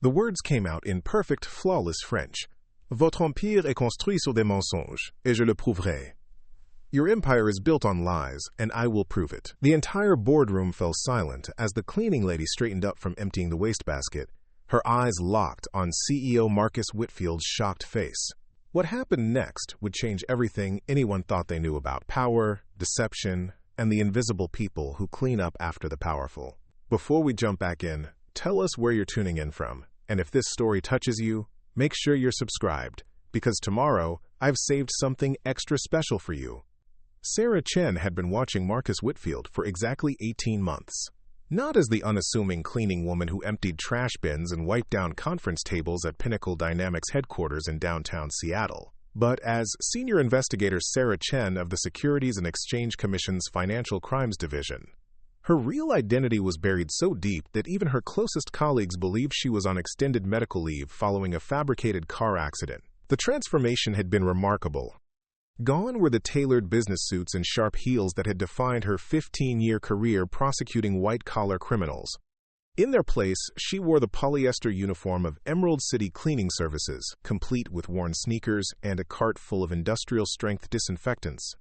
The words came out in perfect, flawless French. Votre empire est construit sur des mensonges, et je le prouverai. Your empire is built on lies, and I will prove it. The entire boardroom fell silent as the cleaning lady straightened up from emptying the wastebasket, her eyes locked on CEO Marcus Whitfield's shocked face. What happened next would change everything anyone thought they knew about power, deception, and the invisible people who clean up after the powerful. Before we jump back in, tell us where you're tuning in from, and if this story touches you, make sure you're subscribed, because tomorrow I've saved something extra special for you. Sarah Chen had been watching Marcus Whitfield for exactly 18 months. Not as the unassuming cleaning woman who emptied trash bins and wiped down conference tables at Pinnacle Dynamics headquarters in downtown Seattle, but as Senior Investigator Sarah Chen of the Securities and Exchange Commission's Financial Crimes Division. Her real identity was buried so deep that even her closest colleagues believed she was on extended medical leave following a fabricated car accident. The transformation had been remarkable. Gone were the tailored business suits and sharp heels that had defined her 15-year career prosecuting white-collar criminals. In their place, she wore the polyester uniform of Emerald City Cleaning Services, complete with worn sneakers and a cart full of industrial-strength disinfectants.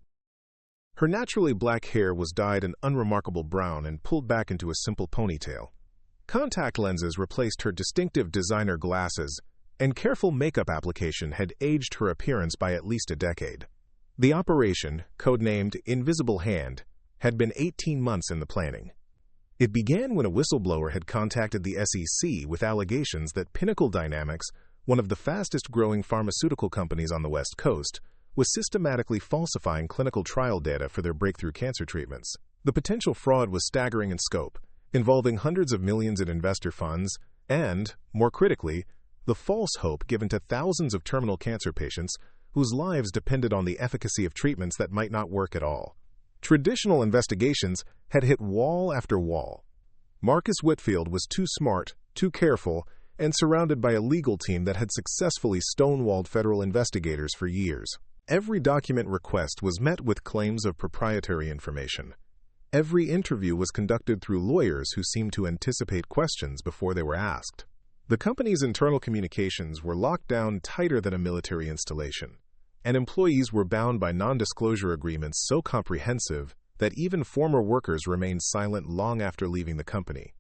Her naturally black hair was dyed an unremarkable brown and pulled back into a simple ponytail. Contact lenses replaced her distinctive designer glasses, and careful makeup application had aged her appearance by at least a decade. The operation, codenamed Invisible Hand, had been 18 months in the planning. It began when a whistleblower had contacted the SEC with allegations that Pinnacle Dynamics, one of the fastest-growing pharmaceutical companies on the West Coast, was systematically falsifying clinical trial data for their breakthrough cancer treatments. The potential fraud was staggering in scope, involving hundreds of millions in investor funds and, more critically, the false hope given to thousands of terminal cancer patients whose lives depended on the efficacy of treatments that might not work at all. Traditional investigations had hit wall after wall. Marcus Whitfield was too smart, too careful, and surrounded by a legal team that had successfully stonewalled federal investigators for years. Every document request was met with claims of proprietary information. Every interview was conducted through lawyers who seemed to anticipate questions before they were asked. The company's internal communications were locked down tighter than a military installation, and employees were bound by non-disclosure agreements so comprehensive that even former workers remained silent long after leaving the company.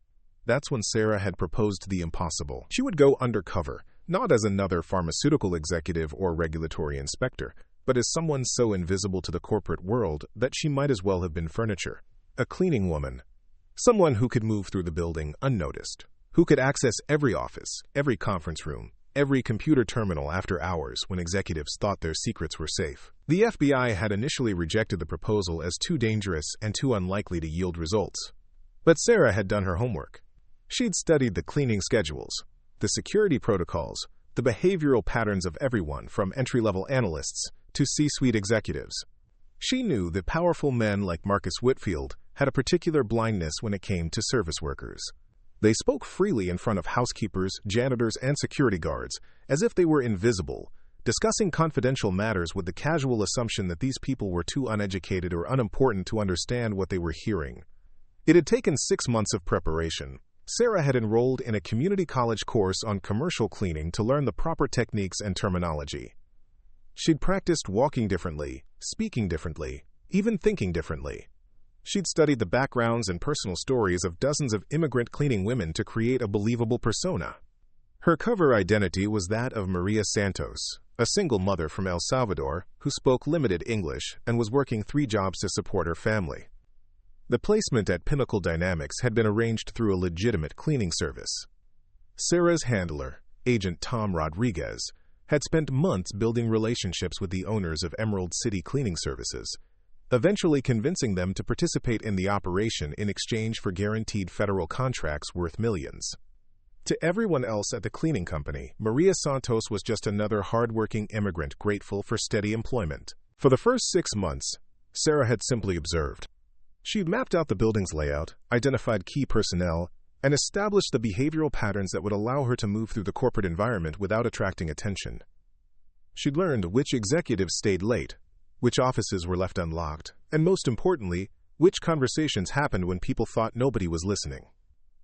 That's when Sarah had proposed the impossible. She would go undercover, not as another pharmaceutical executive or regulatory inspector, but as someone so invisible to the corporate world that she might as well have been furniture. A cleaning woman. Someone who could move through the building unnoticed, who could access every office, every conference room, every computer terminal after hours when executives thought their secrets were safe. The FBI had initially rejected the proposal as too dangerous and too unlikely to yield results. But Sarah had done her homework. She'd studied the cleaning schedules, the security protocols, the behavioral patterns of everyone from entry-level analysts to C-suite executives. She knew that powerful men like Marcus Whitfield had a particular blindness when it came to service workers. They spoke freely in front of housekeepers, janitors, and security guards, as if they were invisible, discussing confidential matters with the casual assumption that these people were too uneducated or unimportant to understand what they were hearing. It had taken 6 months of preparation. Sarah had enrolled in a community college course on commercial cleaning to learn the proper techniques and terminology. She'd practiced walking differently, speaking differently, even thinking differently. She'd studied the backgrounds and personal stories of dozens of immigrant cleaning women to create a believable persona. Her cover identity was that of Maria Santos, a single mother from El Salvador who spoke limited English and was working 3 jobs to support her family. The placement at Pinnacle Dynamics had been arranged through a legitimate cleaning service. Sarah's handler, Agent Tom Rodriguez, had spent months building relationships with the owners of Emerald City Cleaning Services, eventually convincing them to participate in the operation in exchange for guaranteed federal contracts worth millions. To everyone else at the cleaning company, Maria Santos was just another hard-working immigrant grateful for steady employment. For the first 6 months, Sarah had simply observed. She'd mapped out the building's layout, identified key personnel, and established the behavioral patterns that would allow her to move through the corporate environment without attracting attention. She'd learned which executives stayed late, which offices were left unlocked, and most importantly, which conversations happened when people thought nobody was listening.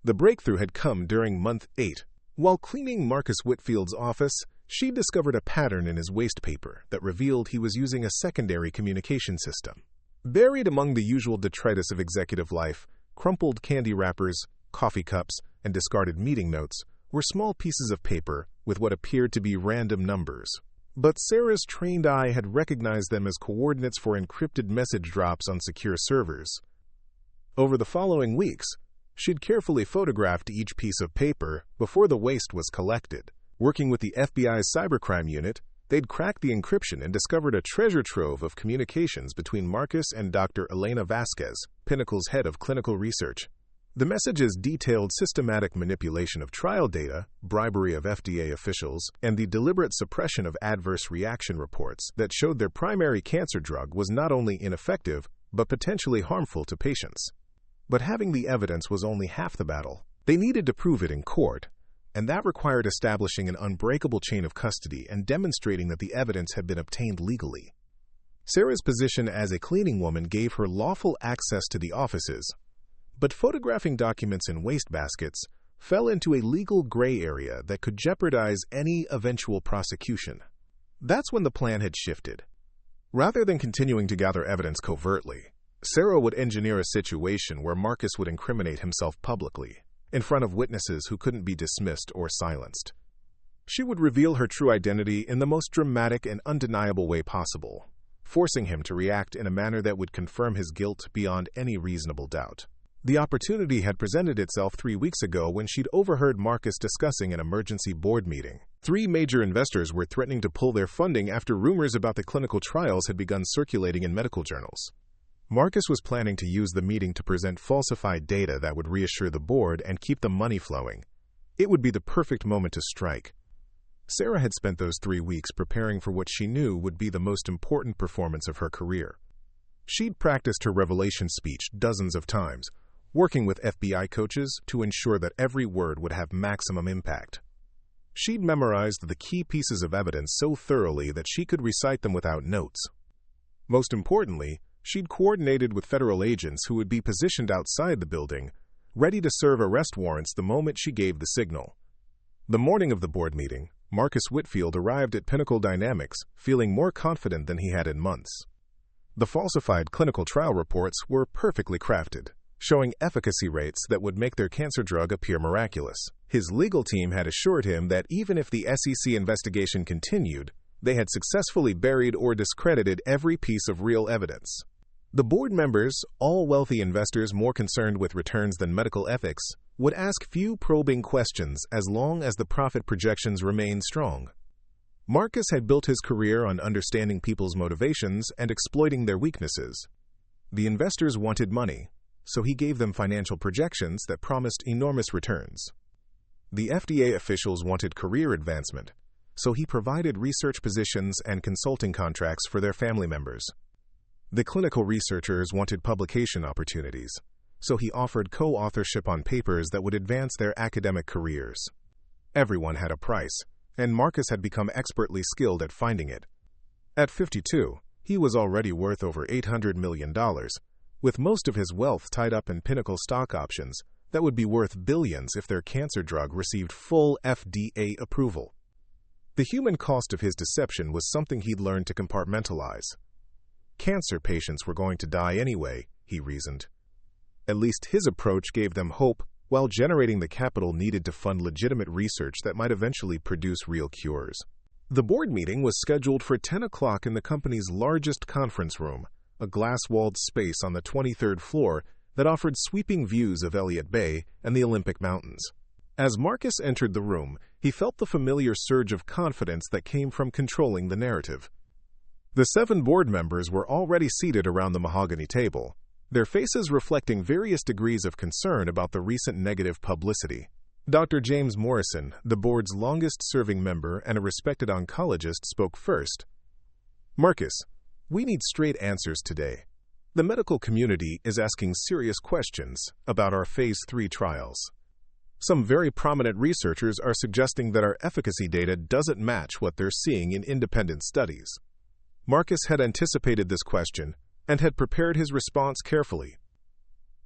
The breakthrough had come during month 8, While cleaning Marcus Whitfield's office, she discovered a pattern in his waste paper that revealed he was using a secondary communication system. Buried among the usual detritus of executive life, crumpled candy wrappers, coffee cups, and discarded meeting notes were small pieces of paper with what appeared to be random numbers. But Sarah's trained eye had recognized them as coordinates for encrypted message drops on secure servers. Over the following weeks, she'd carefully photographed each piece of paper before the waste was collected. Working with the FBI's cybercrime unit, they'd cracked the encryption and discovered a treasure trove of communications between Marcus and Dr. Elena Vasquez, Pinnacle's head of clinical research. The messages detailed systematic manipulation of trial data, bribery of FDA officials, and the deliberate suppression of adverse reaction reports that showed their primary cancer drug was not only ineffective, but potentially harmful to patients. But having the evidence was only half the battle. They needed to prove it in court, and that required establishing an unbreakable chain of custody and demonstrating that the evidence had been obtained legally. Sarah's position as a cleaning woman gave her lawful access to the offices, but photographing documents in wastebaskets fell into a legal gray area that could jeopardize any eventual prosecution. That's when the plan had shifted. Rather than continuing to gather evidence covertly, Sarah would engineer a situation where Marcus would incriminate himself publicly, in front of witnesses who couldn't be dismissed or silenced. She would reveal her true identity in the most dramatic and undeniable way possible, forcing him to react in a manner that would confirm his guilt beyond any reasonable doubt. The opportunity had presented itself 3 weeks ago when she'd overheard Marcus discussing an emergency board meeting. 3 major investors were threatening to pull their funding after rumors about the clinical trials had begun circulating in medical journals. Marcus was planning to use the meeting to present falsified data that would reassure the board and keep the money flowing. It would be the perfect moment to strike. Sarah had spent those 3 weeks preparing for what she knew would be the most important performance of her career. She'd practiced her revelation speech dozens of times, working with FBI coaches to ensure that every word would have maximum impact. She'd memorized the key pieces of evidence so thoroughly that she could recite them without notes. Most importantly, she'd coordinated with federal agents who would be positioned outside the building, ready to serve arrest warrants the moment she gave the signal. The morning of the board meeting, Marcus Whitfield arrived at Pinnacle Dynamics, feeling more confident than he had in months. The falsified clinical trial reports were perfectly crafted, showing efficacy rates that would make their cancer drug appear miraculous. His legal team had assured him that even if the SEC investigation continued, they had successfully buried or discredited every piece of real evidence. The board members, all wealthy investors more concerned with returns than medical ethics, would ask few probing questions as long as the profit projections remained strong. Marcus had built his career on understanding people's motivations and exploiting their weaknesses. The investors wanted money, so he gave them financial projections that promised enormous returns. The FDA officials wanted career advancement, so he provided research positions and consulting contracts for their family members. The clinical researchers wanted publication opportunities, so he offered co-authorship on papers that would advance their academic careers. Everyone had a price, and Marcus had become expertly skilled at finding it. At 52, he was already worth over $800 million, with most of his wealth tied up in Pinnacle stock options that would be worth billions if their cancer drug received full FDA approval. The human cost of his deception was something he'd learned to compartmentalize. Cancer patients were going to die anyway, he reasoned. At least his approach gave them hope while generating the capital needed to fund legitimate research that might eventually produce real cures. The board meeting was scheduled for 10 o'clock in the company's largest conference room, a glass-walled space on the 23rd floor that offered sweeping views of Elliott Bay and the Olympic Mountains. As Marcus entered the room, he felt the familiar surge of confidence that came from controlling the narrative. The 7 board members were already seated around the mahogany table, their faces reflecting various degrees of concern about the recent negative publicity. Dr. James Morrison, the board's longest-serving member and a respected oncologist, spoke first. "Marcus, we need straight answers today. The medical community is asking serious questions about our Phase 3 trials. Some very prominent researchers are suggesting that our efficacy data doesn't match what they're seeing in independent studies." Marcus had anticipated this question and had prepared his response carefully.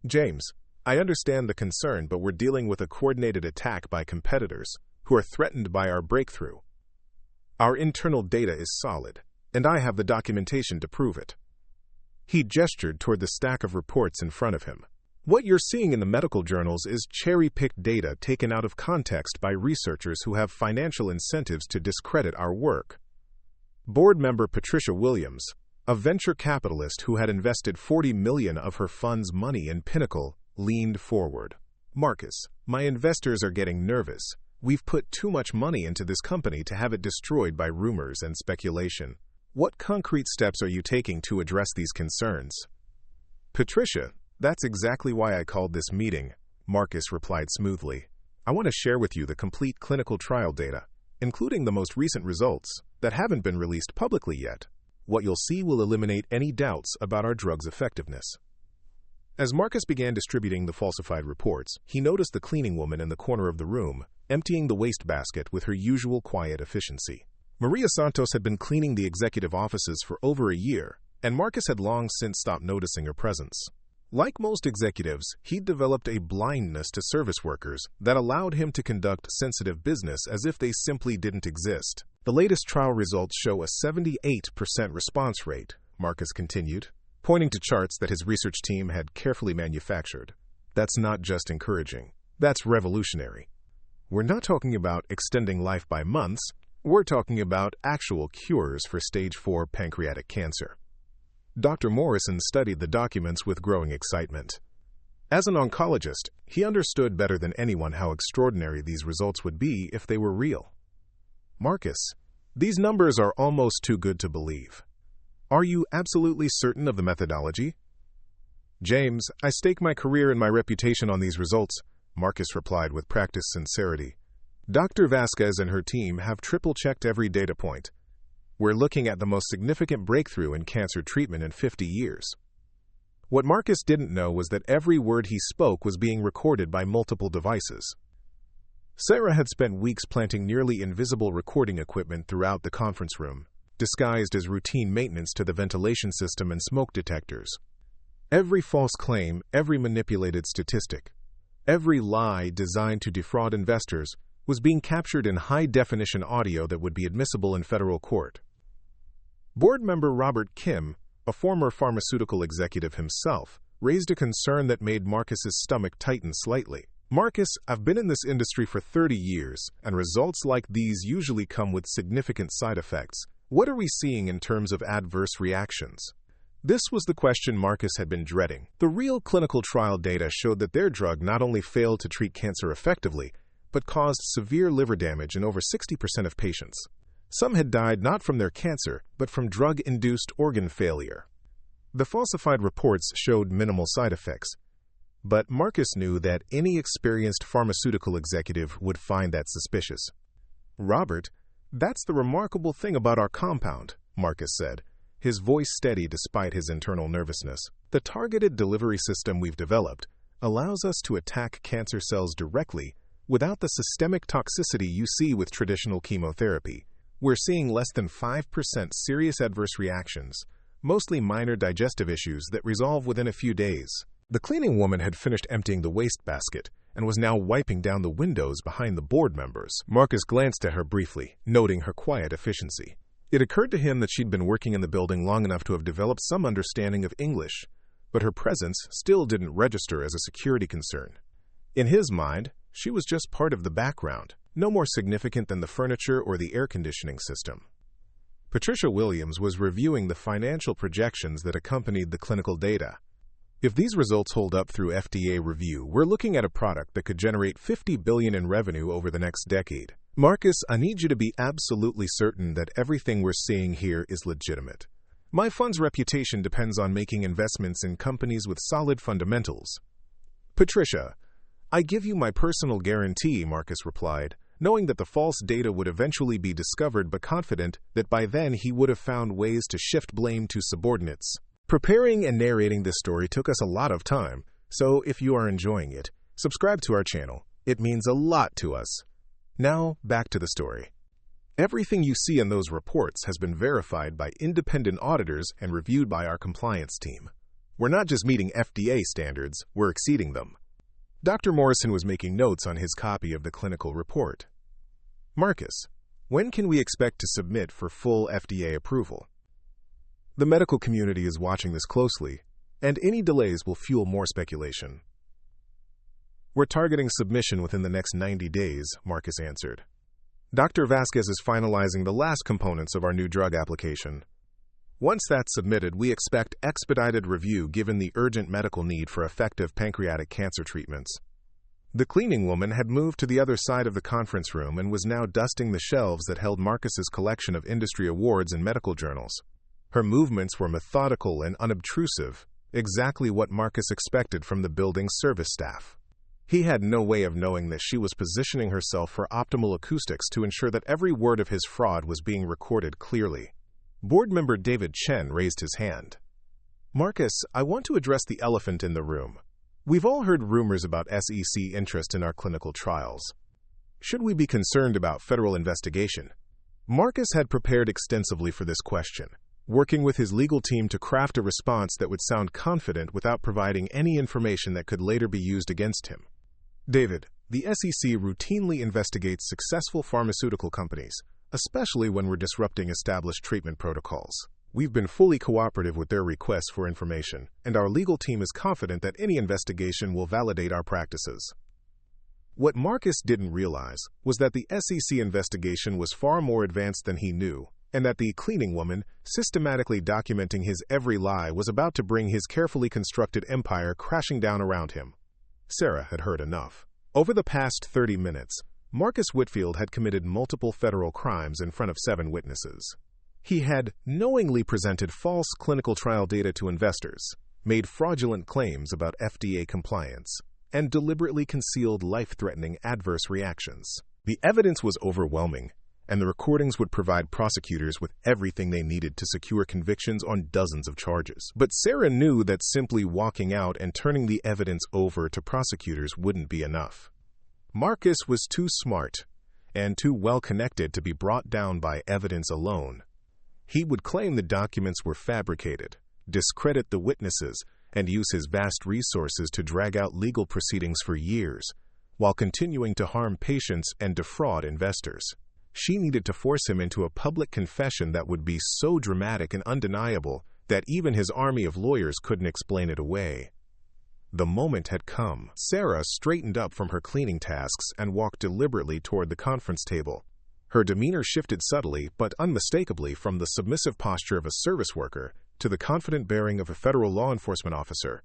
"James, I understand the concern, but we're dealing with a coordinated attack by competitors. who are threatened by our breakthrough. Our internal data is solid, and I have the documentation to prove it." He gestured toward the stack of reports in front of him. "What you're seeing in the medical journals is cherry-picked data taken out of context by researchers who have financial incentives to discredit our work." Board member Patricia Williams, a venture capitalist who had invested $40 million of her fund's money in Pinnacle, leaned forward. "Marcus, my investors are getting nervous. We've put too much money into this company to have it destroyed by rumors and speculation. What concrete steps are you taking to address these concerns?" "Patricia, that's exactly why I called this meeting," Marcus replied smoothly. "I want to share with you the complete clinical trial data, including the most recent results that haven't been released publicly yet. What you'll see will eliminate any doubts about our drug's effectiveness." As Marcus began distributing the falsified reports, he noticed the cleaning woman in the corner of the room, emptying the wastebasket with her usual quiet efficiency. Maria Santos had been cleaning the executive offices for over a year, and Marcus had long since stopped noticing her presence. Like most executives, he'd developed a blindness to service workers that allowed him to conduct sensitive business as if they simply didn't exist. "The latest trial results show a 78% response rate," Marcus continued, pointing to charts that his research team had carefully manufactured. "That's not just encouraging. That's revolutionary. We're not talking about extending life by months. We're talking about actual cures for stage 4 pancreatic cancer." Dr. Morrison studied the documents with growing excitement. As an oncologist, he understood better than anyone how extraordinary these results would be if they were real. "Marcus, these numbers are almost too good to believe. Are you absolutely certain of the methodology?" "James, I stake my career and my reputation on these results," Marcus replied with practiced sincerity. "Dr. Vasquez and her team have triple-checked every data point. We're looking at the most significant breakthrough in cancer treatment in 50 years. What Marcus didn't know was that every word he spoke was being recorded by multiple devices. Sarah had spent weeks planting nearly invisible recording equipment throughout the conference room, disguised as routine maintenance to the ventilation system and smoke detectors. Every false claim, every manipulated statistic, every lie designed to defraud investors was being captured in high-definition audio that would be admissible in federal court. Board member Robert Kim, a former pharmaceutical executive himself, raised a concern that made Marcus's stomach tighten slightly. "Marcus, I've been in this industry for 30 years, and results like these usually come with significant side effects. What are we seeing in terms of adverse reactions?" This was the question Marcus had been dreading. The real clinical trial data showed that their drug not only failed to treat cancer effectively, but caused severe liver damage in over 60% of patients. Some had died not from their cancer, but from drug-induced organ failure. The falsified reports showed minimal side effects, but Marcus knew that any experienced pharmaceutical executive would find that suspicious. "Robert, that's the remarkable thing about our compound," Marcus said, his voice steady despite his internal nervousness. "The targeted delivery system we've developed allows us to attack cancer cells directly without the systemic toxicity you see with traditional chemotherapy. We're seeing less than 5% serious adverse reactions, mostly minor digestive issues that resolve within a few days." The cleaning woman had finished emptying the wastebasket and was now wiping down the windows behind the board members. Marcus glanced at her briefly, noting her quiet efficiency. It occurred to him that she'd been working in the building long enough to have developed some understanding of English, but her presence still didn't register as a security concern. In his mind, she was just part of the background, no more significant than the furniture or the air conditioning system. Patricia Williams was reviewing the financial projections that accompanied the clinical data. "If these results hold up through FDA review, we're looking at a product that could generate $50 billion in revenue over the next decade. Marcus, I need you to be absolutely certain that everything we're seeing here is legitimate. My fund's reputation depends on making investments in companies with solid fundamentals." "Patricia, I give you my personal guarantee," Marcus replied, knowing that the false data would eventually be discovered but confident that by then he would have found ways to shift blame to subordinates. Preparing and narrating this story took us a lot of time, so if you are enjoying it, subscribe to our channel. It means a lot to us. Now, back to the story. Everything you see in those reports has been verified by independent auditors and reviewed by our compliance team. We're not just meeting FDA standards, we're exceeding them. Dr. Morrison was making notes on his copy of the clinical report. Marcus, when can we expect to submit for full FDA approval? The medical community is watching this closely, and any delays will fuel more speculation. We're targeting submission within the next 90 days, Marcus answered. Dr. Vasquez is finalizing the last components of our new drug application. Once that's submitted, we expect expedited review given the urgent medical need for effective pancreatic cancer treatments. The cleaning woman had moved to the other side of the conference room and was now dusting the shelves that held Marcus's collection of industry awards and medical journals. Her movements were methodical and unobtrusive, exactly what Marcus expected from the building's service staff. He had no way of knowing that she was positioning herself for optimal acoustics to ensure that every word of his fraud was being recorded clearly. Board member David Chen raised his hand. Marcus, I want to address the elephant in the room. We've all heard rumors about SEC interest in our clinical trials. Should we be concerned about federal investigation? Marcus had prepared extensively for this question, working with his legal team to craft a response that would sound confident without providing any information that could later be used against him. David, the SEC routinely investigates successful pharmaceutical companies, especially when we're disrupting established treatment protocols. We've been fully cooperative with their requests for information, and our legal team is confident that any investigation will validate our practices. What Marcus didn't realize was that the SEC investigation was far more advanced than he knew, and that the cleaning woman, systematically documenting his every lie, was about to bring his carefully constructed empire crashing down around him. Sarah had heard enough. Over the past 30 minutes, Marcus Whitfield had committed multiple federal crimes in front of 7 witnesses. He had knowingly presented false clinical trial data to investors, made fraudulent claims about FDA compliance, and deliberately concealed life-threatening adverse reactions. The evidence was overwhelming, and the recordings would provide prosecutors with everything they needed to secure convictions on dozens of charges. But Sarah knew that simply walking out and turning the evidence over to prosecutors wouldn't be enough. Marcus was too smart and too well-connected to be brought down by evidence alone. He would claim the documents were fabricated, discredit the witnesses, and use his vast resources to drag out legal proceedings for years, while continuing to harm patients and defraud investors. She needed to force him into a public confession that would be so dramatic and undeniable that even his army of lawyers couldn't explain it away. The moment had come. Sarah straightened up from her cleaning tasks and walked deliberately toward the conference table. Her demeanor shifted subtly but unmistakably from the submissive posture of a service worker to the confident bearing of a federal law enforcement officer.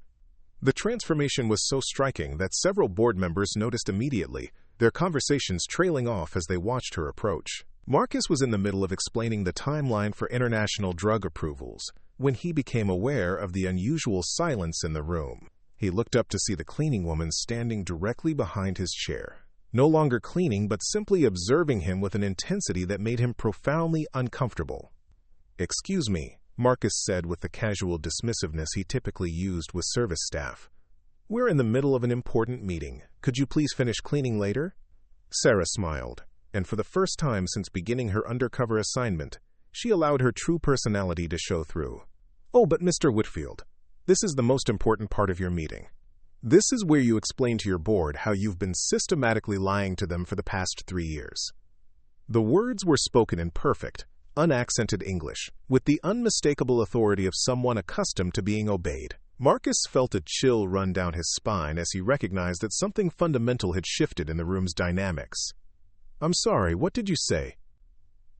The transformation was so striking that several board members noticed immediately, their conversations trailing off as they watched her approach. Marcus was in the middle of explaining the timeline for international drug approvals when he became aware of the unusual silence in the room. He looked up to see the cleaning woman standing directly behind his chair, no longer cleaning but simply observing him with an intensity that made him profoundly uncomfortable. "Excuse me," Marcus said with the casual dismissiveness he typically used with service staff. "We're in the middle of an important meeting. Could you please finish cleaning later?" Sarah smiled, and for the first time since beginning her undercover assignment, she allowed her true personality to show through. "Oh, but Mr. Whitfield, this is the most important part of your meeting. This is where you explain to your board how you've been systematically lying to them for the past 3 years." The words were spoken in perfect, unaccented English, with the unmistakable authority of someone accustomed to being obeyed. Marcus felt a chill run down his spine as he recognized that something fundamental had shifted in the room's dynamics. "I'm sorry, what did you say?"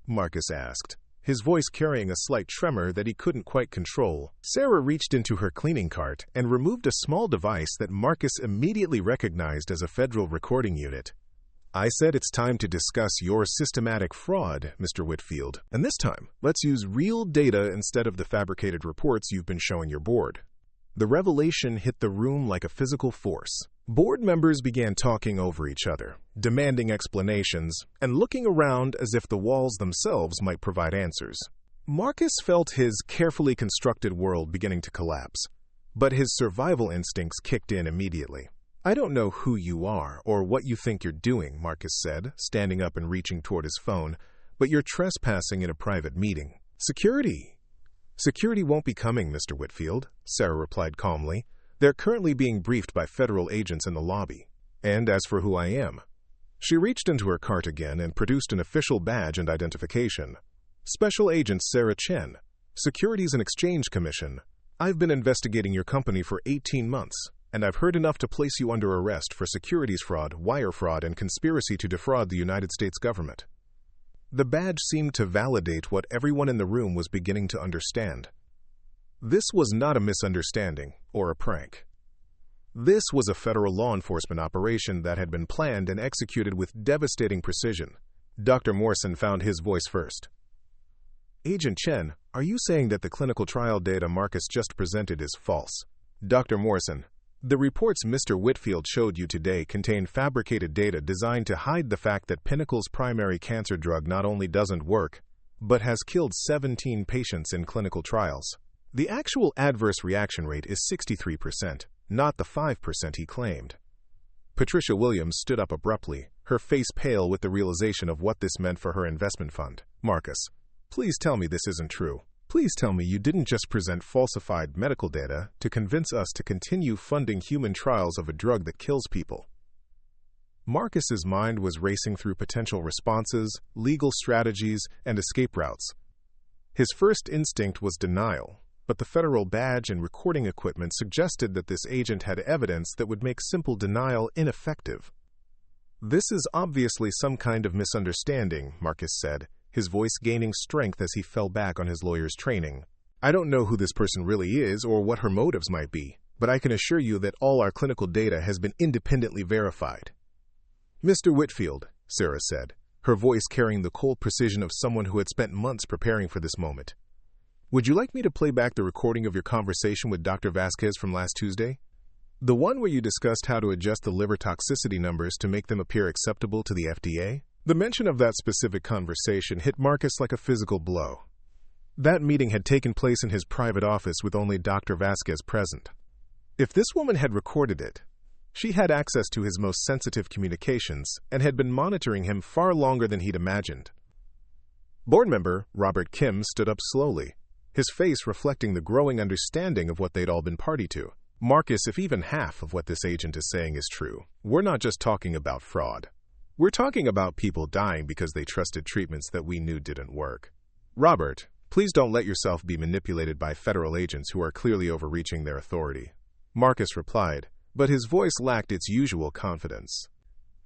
Marcus asked, his voice carrying a slight tremor that he couldn't quite control. Sarah reached into her cleaning cart and removed a small device that Marcus immediately recognized as a federal recording unit. "I said it's time to discuss your systematic fraud, Mr. Whitfield, and this time, let's use real data instead of the fabricated reports you've been showing your board." The revelation hit the room like a physical force. Board members began talking over each other, demanding explanations, and looking around as if the walls themselves might provide answers. Marcus felt his carefully constructed world beginning to collapse, but his survival instincts kicked in immediately. "I don't know who you are or what you think you're doing," Marcus said, standing up and reaching toward his phone, "but you're trespassing in a private meeting." Security won't be coming, Mr. Whitfield," Sarah replied calmly. "They're currently being briefed by federal agents in the lobby. And as for who I am, She reached into her cart again and produced an official badge and identification. Special Agent Sarah Chen, Securities and Exchange Commission. I've been investigating your company for 18 months, and I've heard enough to place you under arrest for securities fraud, wire fraud, and conspiracy to defraud the United States government. The badge seemed to validate what everyone in the room was beginning to understand. This was not a misunderstanding or a prank. This was a federal law enforcement operation that had been planned and executed with devastating precision. Dr. Morrison found his voice first. Agent Chen, are you saying that the clinical trial data Marcus just presented is false? Dr. Morrison, the reports Mr. Whitfield showed you today contain fabricated data designed to hide the fact that Pinnacle's primary cancer drug not only doesn't work, but has killed 17 patients in clinical trials. The actual adverse reaction rate is 63%. Not the 5% he claimed. Patricia Williams stood up abruptly, her face pale with the realization of what this meant for her investment fund. Marcus, please tell me this isn't true. Please tell me you didn't just present falsified medical data to convince us to continue funding human trials of a drug that kills people. Marcus's mind was racing through potential responses, legal strategies, and escape routes. His first instinct was denial. But the federal badge and recording equipment suggested that this agent had evidence that would make simple denial ineffective. This is obviously some kind of misunderstanding, Marcus said, his voice gaining strength as he fell back on his lawyer's training. I don't know who this person really is or what her motives might be, but I can assure you that all our clinical data has been independently verified. Mr. Whitfield, Sarah said, her voice carrying the cold precision of someone who had spent months preparing for this moment. Would you like me to play back the recording of your conversation with Dr. Vasquez from last Tuesday? The one where you discussed how to adjust the liver toxicity numbers to make them appear acceptable to the FDA? The mention of that specific conversation hit Marcus like a physical blow. That meeting had taken place in his private office with only Dr. Vasquez present. If this woman had recorded it, she had access to his most sensitive communications and had been monitoring him far longer than he'd imagined. Board member Robert Kim stood up slowly, his face reflecting the growing understanding of what they'd all been party to. Marcus, if even half of what this agent is saying is true, we're not just talking about fraud. We're talking about people dying because they trusted treatments that we knew didn't work. Robert, please don't let yourself be manipulated by federal agents who are clearly overreaching their authority. Marcus replied, but his voice lacked its usual confidence.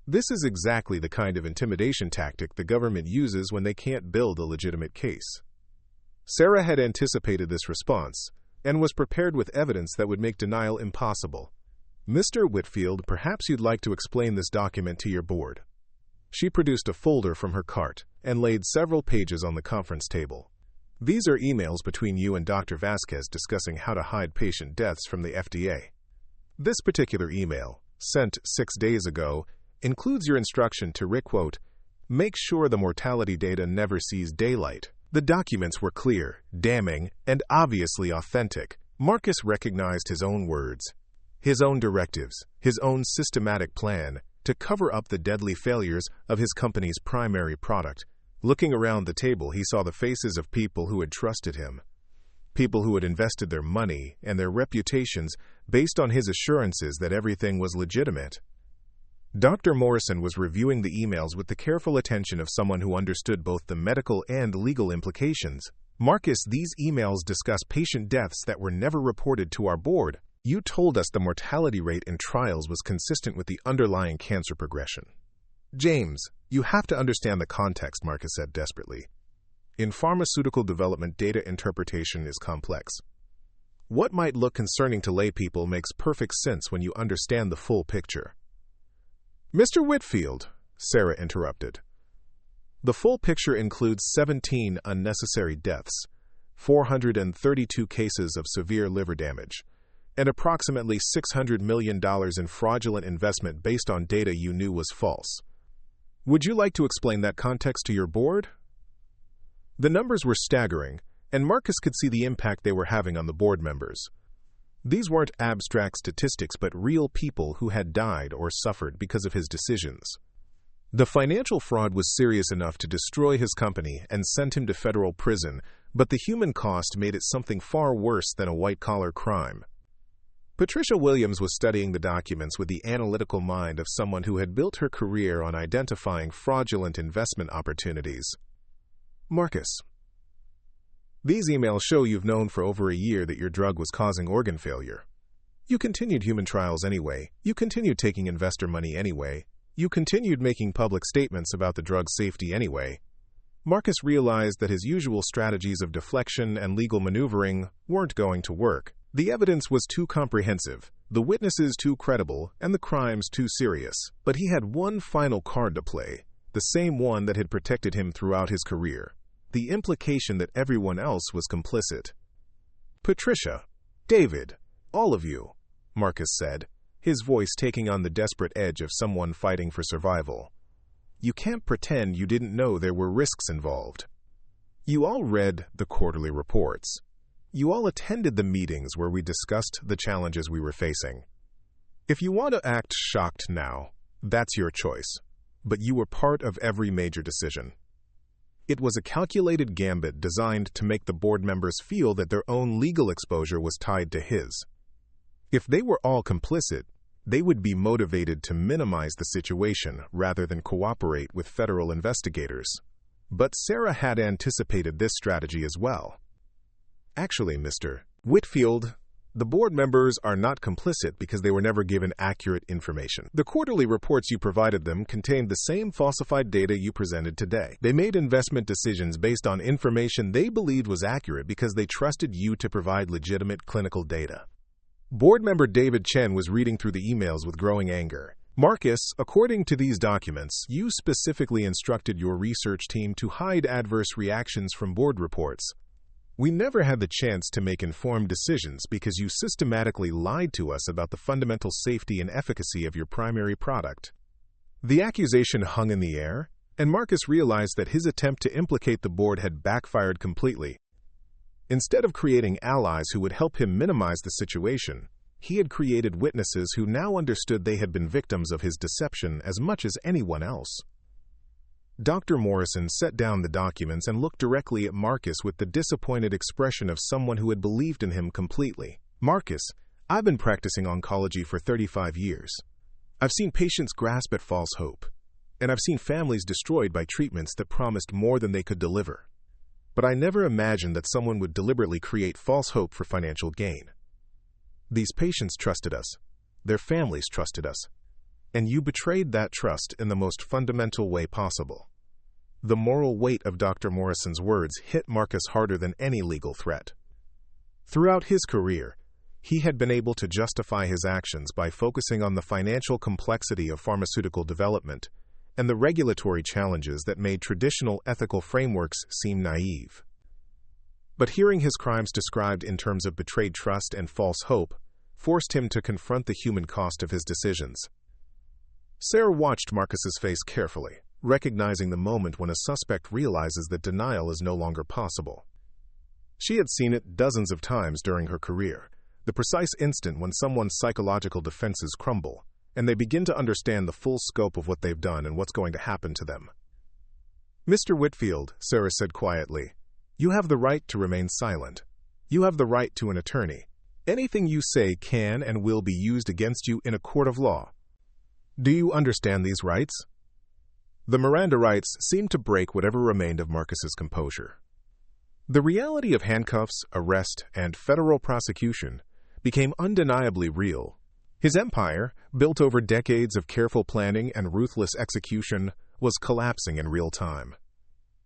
This is exactly the kind of intimidation tactic the government uses when they can't build a legitimate case. Sarah had anticipated this response and was prepared with evidence that would make denial impossible. Mr. Whitfield, perhaps you'd like to explain this document to your board. She produced a folder from her cart and laid several pages on the conference table. These are emails between you and Dr. Vasquez discussing how to hide patient deaths from the FDA. This particular email, sent 6 days ago, includes your instruction to quote, make sure the mortality data never sees daylight. The documents were clear, damning, and obviously authentic. Marcus recognized his own words, his own directives, his own systematic plan to cover up the deadly failures of his company's primary product. Looking around the table, he saw the faces of people who had trusted him, people who had invested their money and their reputations based on his assurances that everything was legitimate. Dr. Morrison was reviewing the emails with the careful attention of someone who understood both the medical and legal implications. Marcus, these emails discuss patient deaths that were never reported to our board. You told us the mortality rate in trials was consistent with the underlying cancer progression. James, you have to understand the context, Marcus said desperately. In pharmaceutical development, data interpretation is complex. What might look concerning to lay people makes perfect sense when you understand the full picture. Mr. Whitfield, Sarah interrupted. The full picture includes 17 unnecessary deaths, 432 cases of severe liver damage, and approximately $600 million in fraudulent investment based on data you knew was false. Would you like to explain that context to your board? The numbers were staggering, and Marcus could see the impact they were having on the board members. These weren't abstract statistics, but real people who had died or suffered because of his decisions. The financial fraud was serious enough to destroy his company and send him to federal prison, but the human cost made it something far worse than a white-collar crime. Patricia Williams was studying the documents with the analytical mind of someone who had built her career on identifying fraudulent investment opportunities. Marcus, these emails show you've known for over a year that your drug was causing organ failure. You continued human trials anyway. You continued taking investor money anyway. You continued making public statements about the drug's safety anyway. Marcus realized that his usual strategies of deflection and legal maneuvering weren't going to work. The evidence was too comprehensive, the witnesses too credible, and the crimes too serious. But he had one final card to play, the same one that had protected him throughout his career: the implication that everyone else was complicit. Patricia, David, all of you, Marcus said, his voice taking on the desperate edge of someone fighting for survival. You can't pretend you didn't know there were risks involved. You all read the quarterly reports. You all attended the meetings where we discussed the challenges we were facing. If you want to act shocked now, that's your choice. But you were part of every major decision. It was a calculated gambit designed to make the board members feel that their own legal exposure was tied to his. If they were all complicit, they would be motivated to minimize the situation rather than cooperate with federal investigators. But Sarah had anticipated this strategy as well. Actually, Mr. Whitfield, the board members are not complicit because they were never given accurate information. The quarterly reports you provided them contained the same falsified data you presented today. They made investment decisions based on information they believed was accurate because they trusted you to provide legitimate clinical data. Board member David Chen was reading through the emails with growing anger. Marcus, according to these documents, you specifically instructed your research team to hide adverse reactions from board reports. We never had the chance to make informed decisions because you systematically lied to us about the fundamental safety and efficacy of your primary product. The accusation hung in the air, and Marcus realized that his attempt to implicate the board had backfired completely. Instead of creating allies who would help him minimize the situation, he had created witnesses who now understood they had been victims of his deception as much as anyone else. Dr. Morrison set down the documents and looked directly at Marcus with the disappointed expression of someone who had believed in him completely. Marcus, I've been practicing oncology for 35 years. I've seen patients grasp at false hope, and I've seen families destroyed by treatments that promised more than they could deliver. But I never imagined that someone would deliberately create false hope for financial gain. These patients trusted us. Their families trusted us. And you betrayed that trust in the most fundamental way possible. The moral weight of Dr. Morrison's words hit Marcus harder than any legal threat. Throughout his career, he had been able to justify his actions by focusing on the financial complexity of pharmaceutical development and the regulatory challenges that made traditional ethical frameworks seem naive. But hearing his crimes described in terms of betrayed trust and false hope forced him to confront the human cost of his decisions. Sarah watched Marcus's face carefully, recognizing the moment when a suspect realizes that denial is no longer possible. She had seen it dozens of times during her career, the precise instant when someone's psychological defenses crumble, and they begin to understand the full scope of what they've done and what's going to happen to them. Mr. Whitfield, Sarah said quietly, you have the right to remain silent. You have the right to an attorney. Anything you say can and will be used against you in a court of law. Do you understand these rights? The Miranda rights seemed to break whatever remained of Marcus's composure. The reality of handcuffs, arrest, and federal prosecution became undeniably real. His empire, built over decades of careful planning and ruthless execution, was collapsing in real time.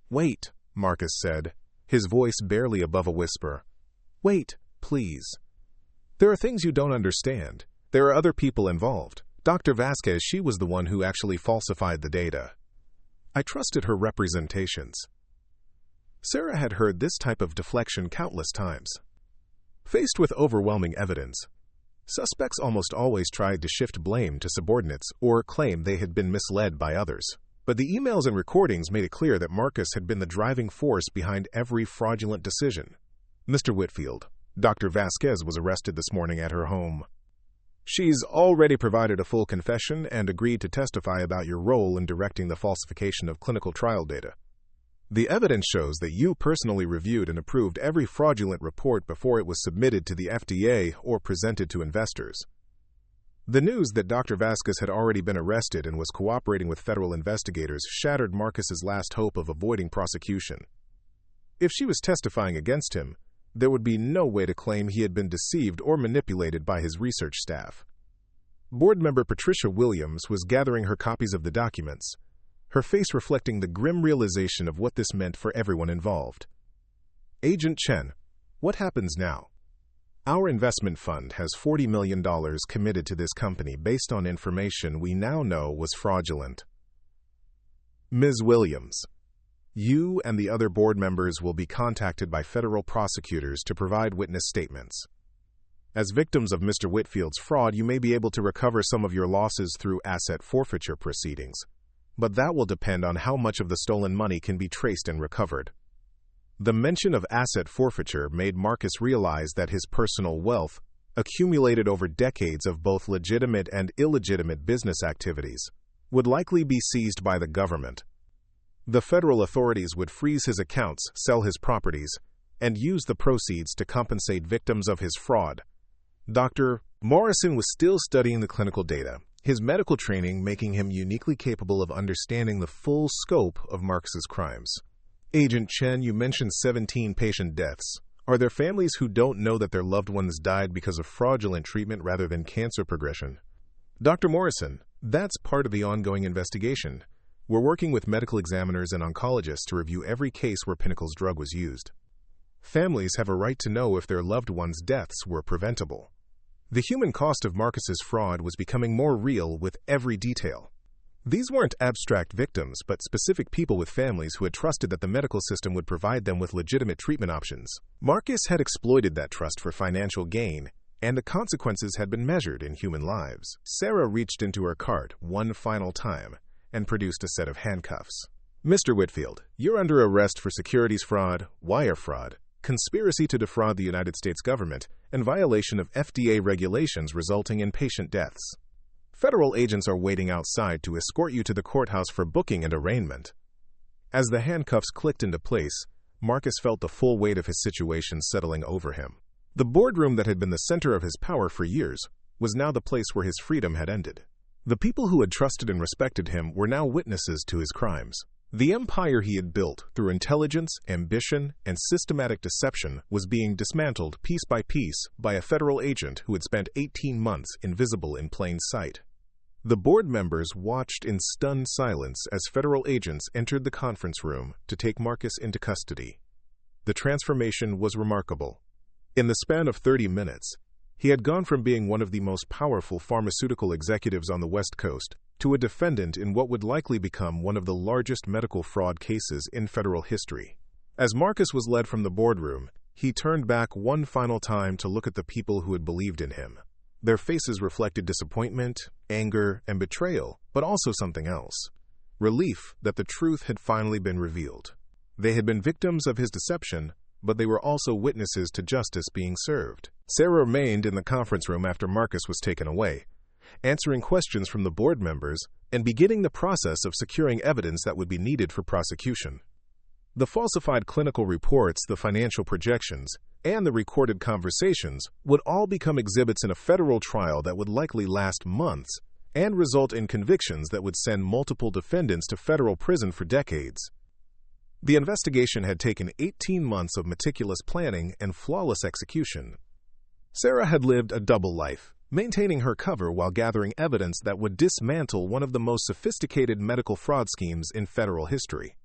Wait, Marcus said, his voice barely above a whisper. Wait, please. There are things you don't understand. There are other people involved. Dr. Vasquez, she was the one who actually falsified the data. I trusted her representations. Sarah had heard this type of deflection countless times. Faced with overwhelming evidence, suspects almost always tried to shift blame to subordinates or claim they had been misled by others. But the emails and recordings made it clear that Marcus had been the driving force behind every fraudulent decision. Mr. Whitfield, Dr. Vasquez was arrested this morning at her home. She's already provided a full confession and agreed to testify about your role in directing the falsification of clinical trial data. The evidence shows that you personally reviewed and approved every fraudulent report before it was submitted to the FDA or presented to investors. The news that Dr. Vasquez had already been arrested and was cooperating with federal investigators shattered Marcus's last hope of avoiding prosecution. If she was testifying against him, there would be no way to claim he had been deceived or manipulated by his research staff. Board member Patricia Williams was gathering her copies of the documents, her face reflecting the grim realization of what this meant for everyone involved. Agent Chen, what happens now? Our investment fund has $40 million committed to this company based on information we now know was fraudulent. Ms. Williams, you and the other board members will be contacted by federal prosecutors to provide witness statements. As victims of Mr. Whitfield's fraud, you may be able to recover some of your losses through asset forfeiture proceedings, but that will depend on how much of the stolen money can be traced and recovered. The mention of asset forfeiture made Marcus realize that his personal wealth, accumulated over decades of both legitimate and illegitimate business activities, would likely be seized by the government. The federal authorities would freeze his accounts, sell his properties, and use the proceeds to compensate victims of his fraud. Dr. Morrison was still studying the clinical data, his medical training making him uniquely capable of understanding the full scope of Marcus's crimes. Agent Chen, you mentioned 17 patient deaths. Are there families who don't know that their loved ones died because of fraudulent treatment rather than cancer progression? Dr. Morrison, that's part of the ongoing investigation. We're working with medical examiners and oncologists to review every case where Pinnacle's drug was used. Families have a right to know if their loved ones' deaths were preventable. The human cost of Marcus's fraud was becoming more real with every detail. These weren't abstract victims, but specific people with families who had trusted that the medical system would provide them with legitimate treatment options. Marcus had exploited that trust for financial gain, and the consequences had been measured in human lives. Sarah reached into her cart one final time and produced a set of handcuffs. Mr. Whitfield, you're under arrest for securities fraud, wire fraud, conspiracy to defraud the United States government, and violation of FDA regulations resulting in patient deaths. Federal agents are waiting outside to escort you to the courthouse for booking and arraignment. As the handcuffs clicked into place, Marcus felt the full weight of his situation settling over him. The boardroom that had been the center of his power for years was now the place where his freedom had ended. The people who had trusted and respected him were now witnesses to his crimes. The empire he had built through intelligence, ambition, and systematic deception was being dismantled piece by piece by a federal agent who had spent 18 months invisible in plain sight. The board members watched in stunned silence as federal agents entered the conference room to take Marcus into custody. The transformation was remarkable. In the span of 30 minutes, he had gone from being one of the most powerful pharmaceutical executives on the West Coast to a defendant in what would likely become one of the largest medical fraud cases in federal history. As Marcus was led from the boardroom, he turned back one final time to look at the people who had believed in him. Their faces reflected disappointment, anger, and betrayal, but also something else: relief that the truth had finally been revealed. They had been victims of his deception, but they were also witnesses to justice being served. Sarah remained in the conference room after Marcus was taken away, answering questions from the board members and beginning the process of securing evidence that would be needed for prosecution. The falsified clinical reports, the financial projections, and the recorded conversations would all become exhibits in a federal trial that would likely last months and result in convictions that would send multiple defendants to federal prison for decades. The investigation had taken 18 months of meticulous planning and flawless execution. Sarah had lived a double life, maintaining her cover while gathering evidence that would dismantle one of the most sophisticated medical fraud schemes in federal history.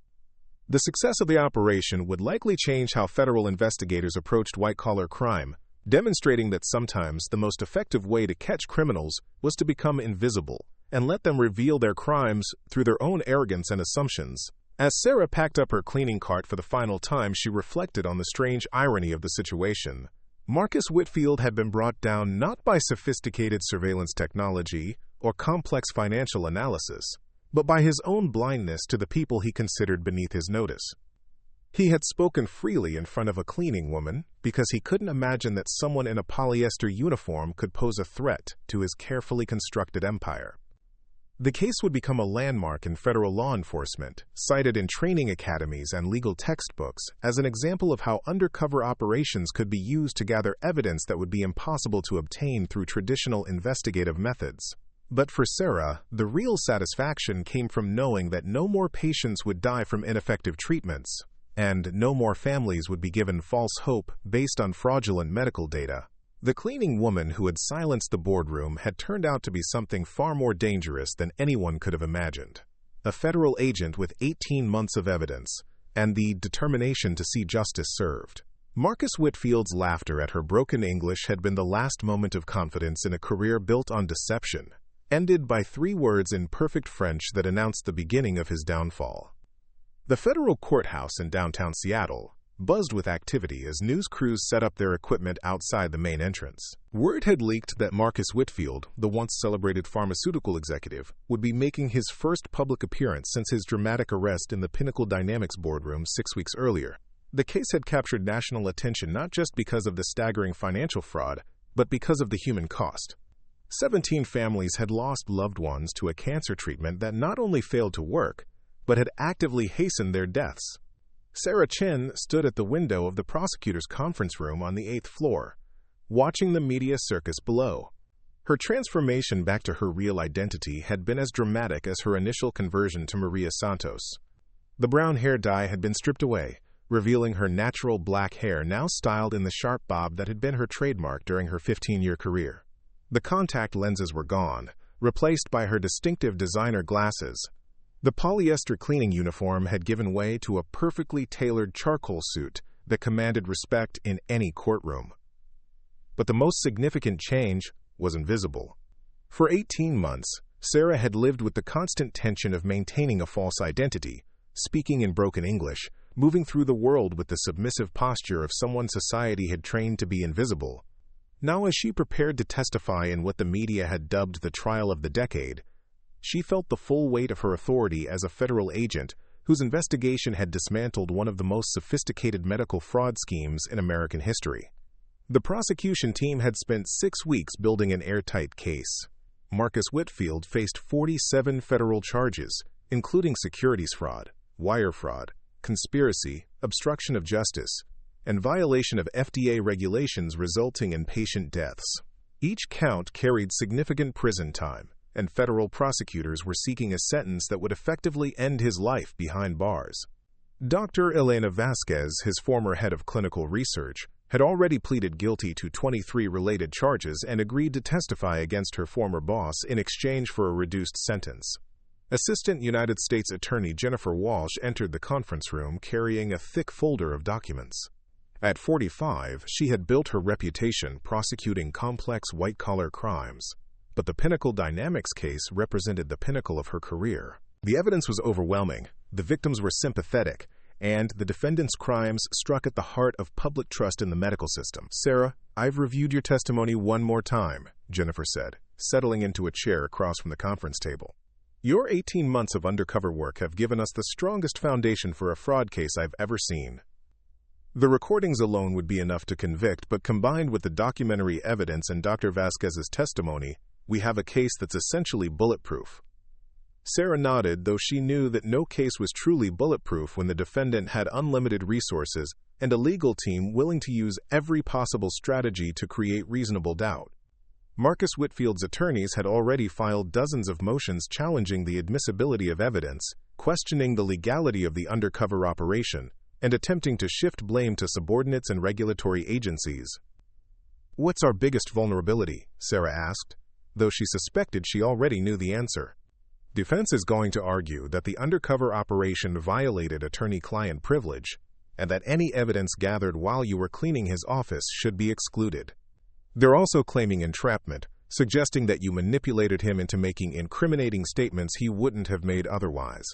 The success of the operation would likely change how federal investigators approached white-collar crime, demonstrating that sometimes the most effective way to catch criminals was to become invisible and let them reveal their crimes through their own arrogance and assumptions. As Sarah packed up her cleaning cart for the final time, she reflected on the strange irony of the situation. Marcus Whitfield had been brought down not by sophisticated surveillance technology or complex financial analysis, but by his own blindness to the people he considered beneath his notice. He had spoken freely in front of a cleaning woman because he couldn't imagine that someone in a polyester uniform could pose a threat to his carefully constructed empire. The case would become a landmark in federal law enforcement, cited in training academies and legal textbooks as an example of how undercover operations could be used to gather evidence that would be impossible to obtain through traditional investigative methods. But for Sarah, the real satisfaction came from knowing that no more patients would die from ineffective treatments, and no more families would be given false hope based on fraudulent medical data. The cleaning woman who had silenced the boardroom had turned out to be something far more dangerous than anyone could have imagined. A federal agent with 18 months of evidence and the determination to see justice served. Marcus Whitfield's laughter at her broken English had been the last moment of confidence in a career built on deception, ended by 3 words in perfect French that announced the beginning of his downfall. The federal courthouse in downtown Seattle buzzed with activity as news crews set up their equipment outside the main entrance. Word had leaked that Marcus Whitfield, the once celebrated pharmaceutical executive, would be making his first public appearance since his dramatic arrest in the Pinnacle Dynamics boardroom 6 weeks earlier. The case had captured national attention not just because of the staggering financial fraud, but because of the human cost. 17 families had lost loved ones to a cancer treatment that not only failed to work, but had actively hastened their deaths. Sarah Chen stood at the window of the prosecutor's conference room on the 8th floor, watching the media circus below. Her transformation back to her real identity had been as dramatic as her initial conversion to Maria Santos. The brown hair dye had been stripped away, revealing her natural black hair now styled in the sharp bob that had been her trademark during her 15-year career. The contact lenses were gone, replaced by her distinctive designer glasses. The polyester cleaning uniform had given way to a perfectly tailored charcoal suit that commanded respect in any courtroom. But the most significant change was invisible. For 18 months, Sarah had lived with the constant tension of maintaining a false identity, speaking in broken English, moving through the world with the submissive posture of someone society had trained to be invisible. Now, as she prepared to testify in what the media had dubbed the trial of the decade, she felt the full weight of her authority as a federal agent whose investigation had dismantled one of the most sophisticated medical fraud schemes in American history. The prosecution team had spent 6 weeks building an airtight case. Marcus Whitfield faced 47 federal charges, including securities fraud, wire fraud, conspiracy, obstruction of justice, and violation of FDA regulations resulting in patient deaths. Each count carried significant prison time, and federal prosecutors were seeking a sentence that would effectively end his life behind bars. Dr. Elena Vasquez, his former head of clinical research, had already pleaded guilty to 23 related charges and agreed to testify against her former boss in exchange for a reduced sentence. Assistant United States Attorney Jennifer Walsh entered the conference room carrying a thick folder of documents. At 45, she had built her reputation prosecuting complex white-collar crimes. But the Pinnacle Dynamics case represented the pinnacle of her career. The evidence was overwhelming, the victims were sympathetic, and the defendant's crimes struck at the heart of public trust in the medical system. "Sarah, I've reviewed your testimony one more time," Jennifer said, settling into a chair across from the conference table. "Your 18 months of undercover work have given us the strongest foundation for a fraud case I've ever seen. The recordings alone would be enough to convict, but combined with the documentary evidence and Dr. Vasquez's testimony, we have a case that's essentially bulletproof." Sarah nodded, though she knew that no case was truly bulletproof when the defendant had unlimited resources and a legal team willing to use every possible strategy to create reasonable doubt. Marcus Whitfield's attorneys had already filed dozens of motions challenging the admissibility of evidence, questioning the legality of the undercover operation, and attempting to shift blame to subordinates and regulatory agencies. "What's our biggest vulnerability?" Sarah asked, though she suspected she already knew the answer. "Defense is going to argue that the undercover operation violated attorney-client privilege, and that any evidence gathered while you were cleaning his office should be excluded. They're also claiming entrapment, suggesting that you manipulated him into making incriminating statements he wouldn't have made otherwise."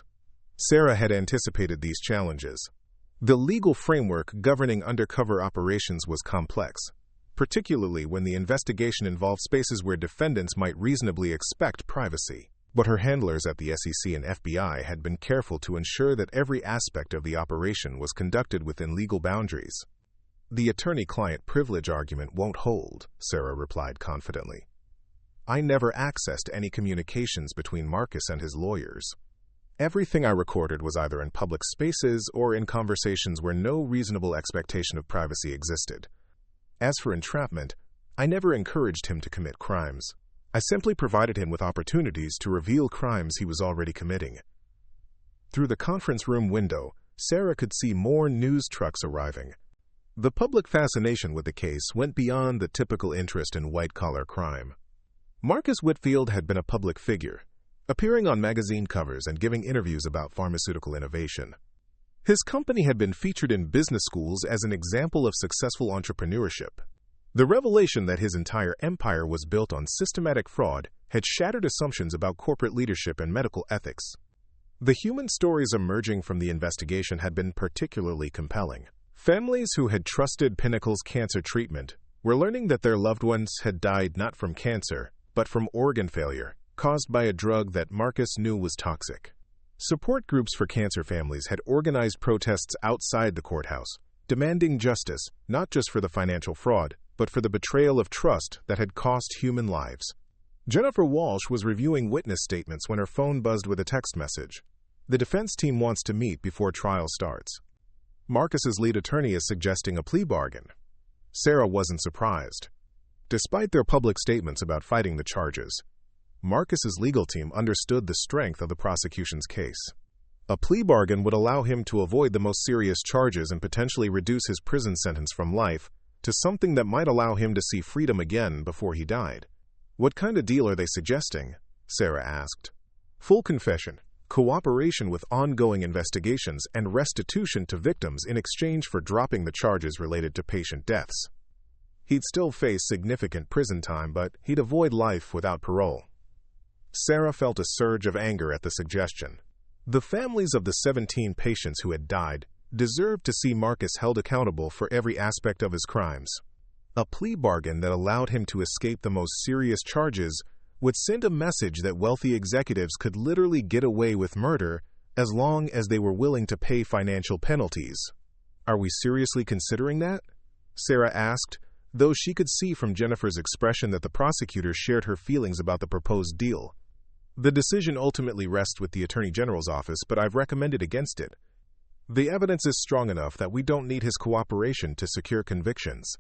Sarah had anticipated these challenges. The legal framework governing undercover operations was complex, particularly when the investigation involved spaces where defendants might reasonably expect privacy. But her handlers at the SEC and FBI had been careful to ensure that every aspect of the operation was conducted within legal boundaries. "The attorney-client privilege argument won't hold," Sarah replied confidently. I never accessed any communications between Marcus and his lawyers. Everything I recorded was either in public spaces or in conversations where no reasonable expectation of privacy existed. As for entrapment, I never encouraged him to commit crimes. I simply provided him with opportunities to reveal crimes he was already committing. Through the conference room window, Sarah could see more news trucks arriving. The public fascination with the case went beyond the typical interest in white-collar crime. Marcus Whitfield had been a public figure, appearing on magazine covers and giving interviews about pharmaceutical innovation. His company had been featured in business schools as an example of successful entrepreneurship. The revelation that his entire empire was built on systematic fraud had shattered assumptions about corporate leadership and medical ethics. The human stories emerging from the investigation had been particularly compelling. Families who had trusted Pinnacle's cancer treatment were learning that their loved ones had died not from cancer, but from organ failure, caused by a drug that Marcus knew was toxic. Support groups for cancer families had organized protests outside the courthouse, demanding justice not just for the financial fraud, but for the betrayal of trust that had cost human lives. Jennifer Walsh was reviewing witness statements when her phone buzzed with a text message. The defense team wants to meet before trial starts. Marcus's lead attorney is suggesting a plea bargain. Sarah wasn't surprised. Despite their public statements about fighting the charges, Marcus's legal team understood the strength of the prosecution's case. A plea bargain would allow him to avoid the most serious charges and potentially reduce his prison sentence from life to something that might allow him to see freedom again before he died. "What kind of deal are they suggesting?" Sarah asked. "Full confession, cooperation with ongoing investigations, and restitution to victims in exchange for dropping the charges related to patient deaths." He'd still face significant prison time, but he'd avoid life without parole. Sarah felt a surge of anger at the suggestion. The families of the 17 patients who had died deserved to see Marcus held accountable for every aspect of his crimes. A plea bargain that allowed him to escape the most serious charges would send a message that wealthy executives could literally get away with murder as long as they were willing to pay financial penalties. "Are we seriously considering that?" Sarah asked, though she could see from Jennifer's expression that the prosecutor shared her feelings about the proposed deal. "The decision ultimately rests with the Attorney General's office, but I've recommended against it. The evidence is strong enough that we don't need his cooperation to secure convictions.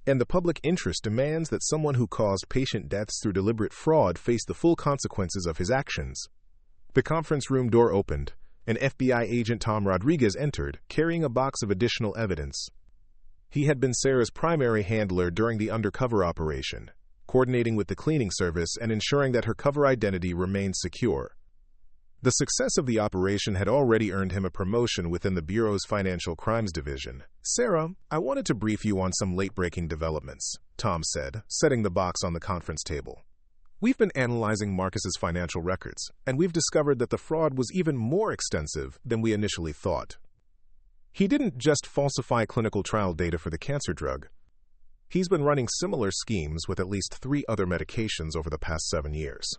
And the public interest demands that someone who caused patient deaths through deliberate fraud face the full consequences of his actions." The conference room door opened, and FBI agent Tom Rodriguez entered, carrying a box of additional evidence. He had been Sarah's primary handler during the undercover operation, coordinating with the cleaning service and ensuring that her cover identity remained secure. The success of the operation had already earned him a promotion within the Bureau's Financial Crimes Division. "Sarah, I wanted to brief you on some late-breaking developments," Tom said, setting the box on the conference table. "We've been analyzing Marcus's financial records, and we've discovered that the fraud was even more extensive than we initially thought. He didn't just falsify clinical trial data for the cancer drug. He's been running similar schemes with at least 3 other medications over the past 7 years."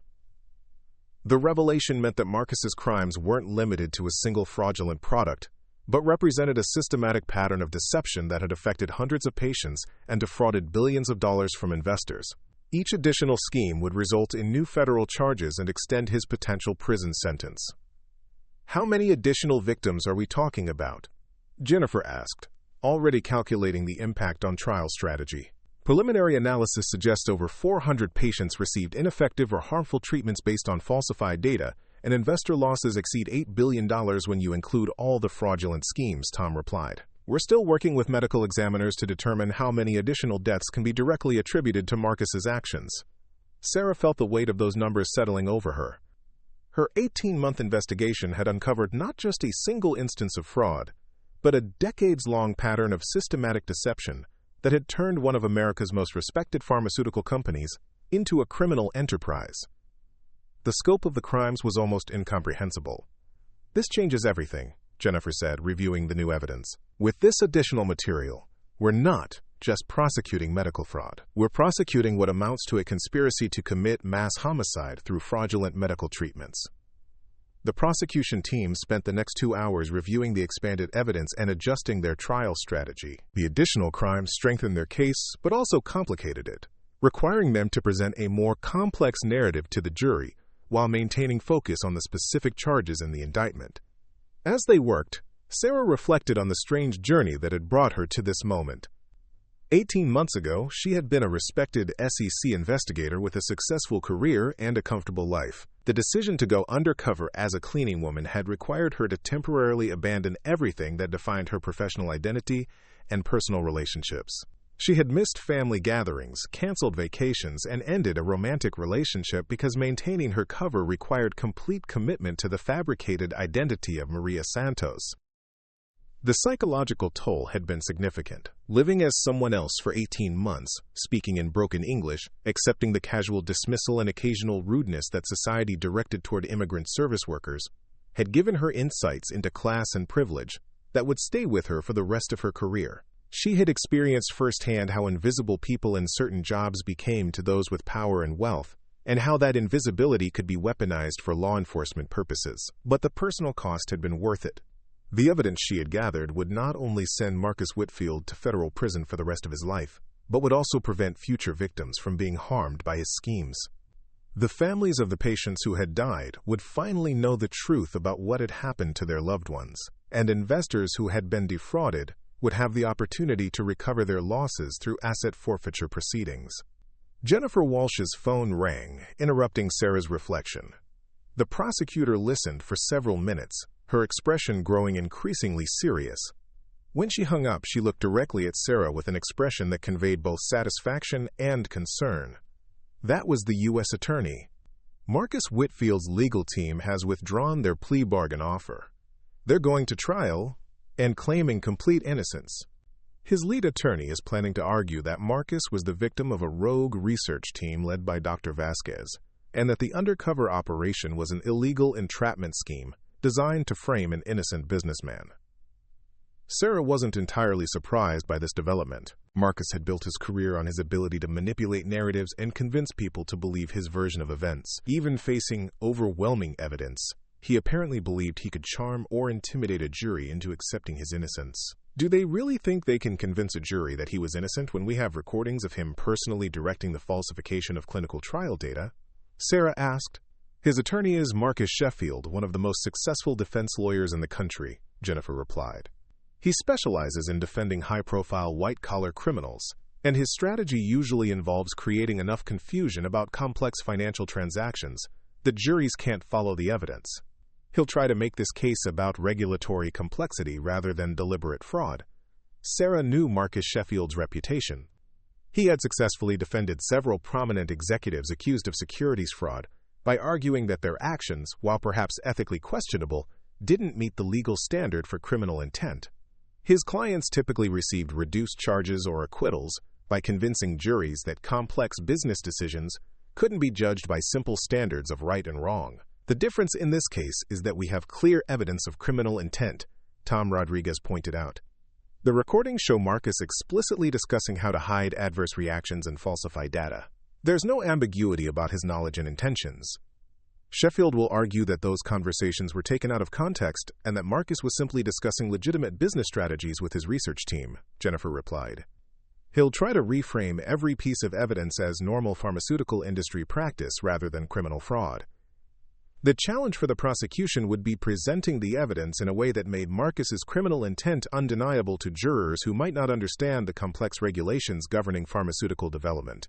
The revelation meant that Marcus's crimes weren't limited to a single fraudulent product, but represented a systematic pattern of deception that had affected hundreds of patients and defrauded billions of dollars from investors. Each additional scheme would result in new federal charges and extend his potential prison sentence. "How many additional victims are we talking about?" Jennifer asked, already calculating the impact on trial strategy. "Preliminary analysis suggests over 400 patients received ineffective or harmful treatments based on falsified data, and investor losses exceed $8 billion when you include all the fraudulent schemes," Tom replied. "We're still working with medical examiners to determine how many additional deaths can be directly attributed to Marcus's actions." Sarah felt the weight of those numbers settling over her. Her 18-month investigation had uncovered not just a single instance of fraud, but a decades-long pattern of systematic deception that had turned one of America's most respected pharmaceutical companies into a criminal enterprise. The scope of the crimes was almost incomprehensible. "This changes everything," Jennifer said, reviewing the new evidence. "With this additional material, we're not just prosecuting medical fraud. We're prosecuting what amounts to a conspiracy to commit mass homicide through fraudulent medical treatments." The prosecution team spent the next 2 hours reviewing the expanded evidence and adjusting their trial strategy. The additional crimes strengthened their case, but also complicated it. requiring them to present a more complex narrative to the jury while maintaining focus on the specific charges in the indictment. As they worked, Sarah reflected on the strange journey that had brought her to this moment. 18 months ago, she had been a respected SEC investigator with a successful career and a comfortable life. The decision to go undercover as a cleaning woman had required her to temporarily abandon everything that defined her professional identity and personal relationships. She had missed family gatherings, canceled vacations, and ended a romantic relationship because maintaining her cover required complete commitment to the fabricated identity of Maria Santos. The psychological toll had been significant. Living as someone else for 18 months, speaking in broken English, accepting the casual dismissal and occasional rudeness that society directed toward immigrant service workers, had given her insights into class and privilege that would stay with her for the rest of her career. She had experienced firsthand how invisible people in certain jobs became to those with power and wealth, and how that invisibility could be weaponized for law enforcement purposes. But the personal cost had been worth it. The evidence she had gathered would not only send Marcus Whitfield to federal prison for the rest of his life, but would also prevent future victims from being harmed by his schemes. The families of the patients who had died would finally know the truth about what had happened to their loved ones, and investors who had been defrauded would have the opportunity to recover their losses through asset forfeiture proceedings. Jennifer Walsh's phone rang, interrupting Sarah's reflection. The prosecutor listened for several minutes, her expression growing increasingly serious. When she hung up, she looked directly at Sarah with an expression that conveyed both satisfaction and concern. That was the U.S. attorney. Marcus Whitfield's legal team has withdrawn their plea bargain offer. They're going to trial and claiming complete innocence. His lead attorney is planning to argue that Marcus was the victim of a rogue research team led by Dr. Vasquez, and that the undercover operation was an illegal entrapment scheme designed to frame an innocent businessman. Sarah wasn't entirely surprised by this development. Marcus had built his career on his ability to manipulate narratives and convince people to believe his version of events. Even facing overwhelming evidence, he apparently believed he could charm or intimidate a jury into accepting his innocence. Do they really think they can convince a jury that he was innocent when we have recordings of him personally directing the falsification of clinical trial data? Sarah asked. His attorney is Marcus Whitfield, one of the most successful defense lawyers in the country, Jennifer replied. He specializes in defending high-profile white-collar criminals, and his strategy usually involves creating enough confusion about complex financial transactions that juries can't follow the evidence. He'll try to make this case about regulatory complexity rather than deliberate fraud. Sarah knew Marcus Whitfield's reputation. He had successfully defended several prominent executives accused of securities fraud by arguing that their actions, while perhaps ethically questionable, didn't meet the legal standard for criminal intent. His clients typically received reduced charges or acquittals by convincing juries that complex business decisions couldn't be judged by simple standards of right and wrong. The difference in this case is that we have clear evidence of criminal intent, Tom Rodriguez pointed out. The recordings show Marcus explicitly discussing how to hide adverse reactions and falsify data. There's no ambiguity about his knowledge and intentions. Whitfield will argue that those conversations were taken out of context and that Marcus was simply discussing legitimate business strategies with his research team, Jennifer replied. He'll try to reframe every piece of evidence as normal pharmaceutical industry practice rather than criminal fraud. The challenge for the prosecution would be presenting the evidence in a way that made Marcus's criminal intent undeniable to jurors who might not understand the complex regulations governing pharmaceutical development.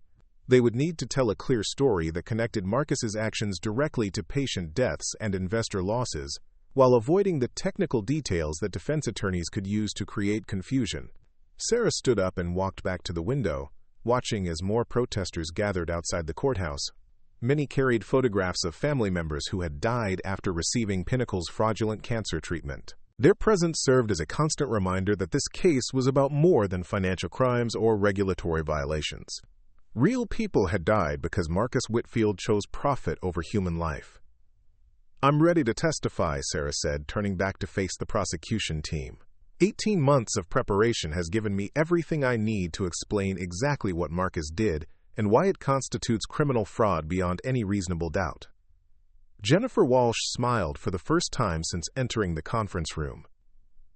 They would need to tell a clear story that connected Marcus's actions directly to patient deaths and investor losses, while avoiding the technical details that defense attorneys could use to create confusion. Sarah stood up and walked back to the window, watching as more protesters gathered outside the courthouse. Many carried photographs of family members who had died after receiving Pinnacle's fraudulent cancer treatment. Their presence served as a constant reminder that this case was about more than financial crimes or regulatory violations. Real people had died because Marcus Whitfield chose profit over human life. "I'm ready to testify," Sarah said, turning back to face the prosecution team. 18 months of preparation has given me everything I need to explain exactly what Marcus did and why it constitutes criminal fraud beyond any reasonable doubt. Jennifer Walsh smiled for the first time since entering the conference room.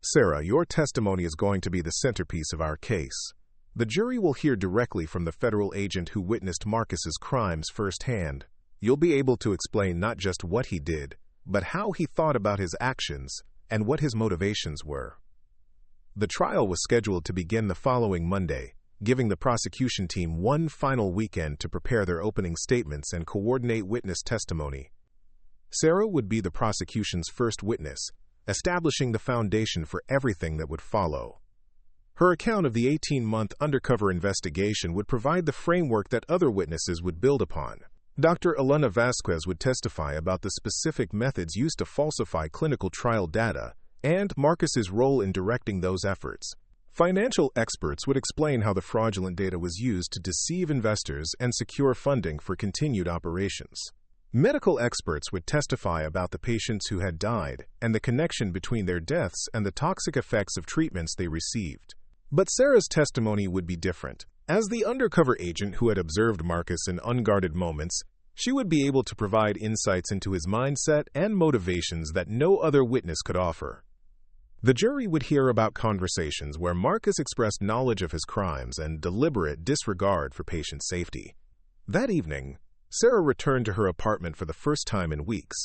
"Sarah, your testimony is going to be the centerpiece of our case. The jury will hear directly from the federal agent who witnessed Marcus's crimes firsthand. You'll be able to explain not just what he did, but how he thought about his actions and what his motivations were. The trial was scheduled to begin the following Monday, giving the prosecution team one final weekend to prepare their opening statements and coordinate witness testimony. Sarah would be the prosecution's first witness, establishing the foundation for everything that would follow. Her account of the 18-month undercover investigation would provide the framework that other witnesses would build upon. Dr. Elena Vasquez would testify about the specific methods used to falsify clinical trial data and Marcus's role in directing those efforts. Financial experts would explain how the fraudulent data was used to deceive investors and secure funding for continued operations. Medical experts would testify about the patients who had died and the connection between their deaths and the toxic effects of treatments they received. But Sarah's testimony would be different. As the undercover agent who had observed Marcus in unguarded moments, she would be able to provide insights into his mindset and motivations that no other witness could offer. The jury would hear about conversations where Marcus expressed knowledge of his crimes and deliberate disregard for patient safety. That evening, Sarah returned to her apartment for the first time in weeks.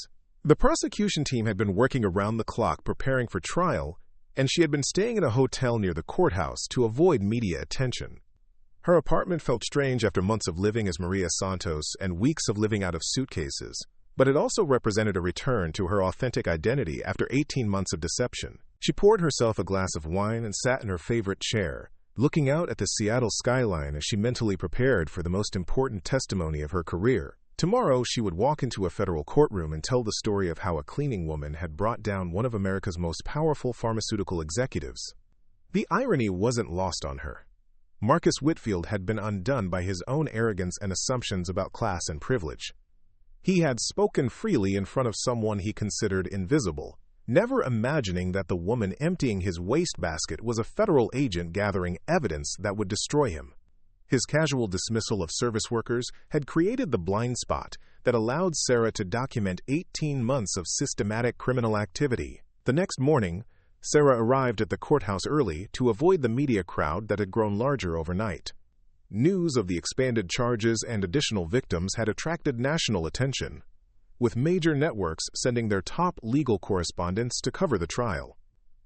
The prosecution team had been working around the clock preparing for trial, and she had been staying in a hotel near the courthouse to avoid media attention. Her apartment felt strange after months of living as Maria Santos and weeks of living out of suitcases, but it also represented a return to her authentic identity after 18 months of deception. She poured herself a glass of wine and sat in her favorite chair, looking out at the Seattle skyline as she mentally prepared for the most important testimony of her career. Tomorrow, she would walk into a federal courtroom and tell the story of how a cleaning woman had brought down one of America's most powerful pharmaceutical executives. The irony wasn't lost on her. Marcus Whitfield had been undone by his own arrogance and assumptions about class and privilege. He had spoken freely in front of someone he considered invisible, never imagining that the woman emptying his wastebasket was a federal agent gathering evidence that would destroy him. His casual dismissal of service workers had created the blind spot that allowed Sarah to document 18 months of systematic criminal activity. The next morning, Sarah arrived at the courthouse early to avoid the media crowd that had grown larger overnight. News of the expanded charges and additional victims had attracted national attention, with major networks sending their top legal correspondents to cover the trial.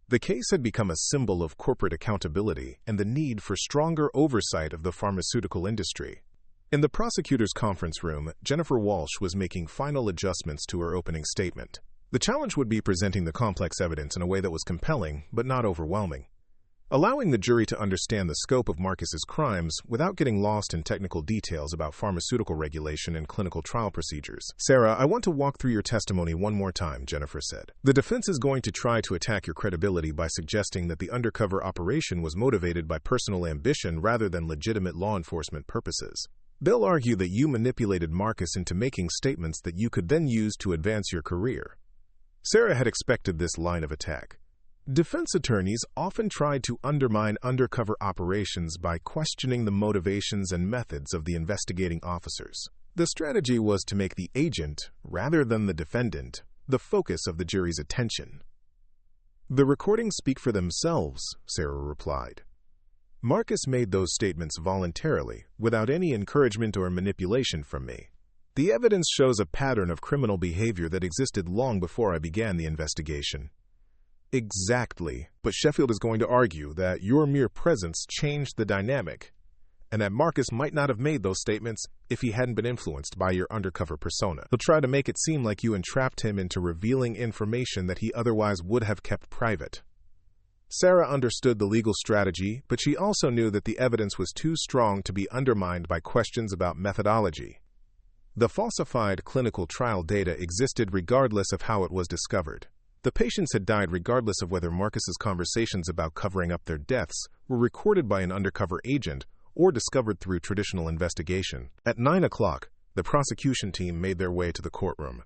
The case had become a symbol of corporate accountability and the need for stronger oversight of the pharmaceutical industry. In the prosecutor's conference room, Jennifer Walsh was making final adjustments to her opening statement. The challenge would be presenting the complex evidence in a way that was compelling but not overwhelming, allowing the jury to understand the scope of Marcus's crimes without getting lost in technical details about pharmaceutical regulation and clinical trial procedures. "Sarah, I want to walk through your testimony one more time," Jennifer said. "The defense is going to try to attack your credibility by suggesting that the undercover operation was motivated by personal ambition rather than legitimate law enforcement purposes. They'll argue that you manipulated Marcus into making statements that you could then use to advance your career." Sarah had expected this line of attack. Defense attorneys often tried to undermine undercover operations by questioning the motivations and methods of the investigating officers. The strategy was to make the agent, rather than the defendant, the focus of the jury's attention. "The recordings speak for themselves," Sarah replied. "Marcus made those statements voluntarily, without any encouragement or manipulation from me. The evidence shows a pattern of criminal behavior that existed long before I began the investigation." "Exactly, but Sheffield is going to argue that your mere presence changed the dynamic, and that Marcus might not have made those statements if he hadn't been influenced by your undercover persona. He'll try to make it seem like you entrapped him into revealing information that he otherwise would have kept private." Sarah understood the legal strategy, but she also knew that the evidence was too strong to be undermined by questions about methodology. The falsified clinical trial data existed regardless of how it was discovered. The patients had died regardless of whether Marcus's conversations about covering up their deaths were recorded by an undercover agent or discovered through traditional investigation. At 9 o'clock, the prosecution team made their way to the courtroom.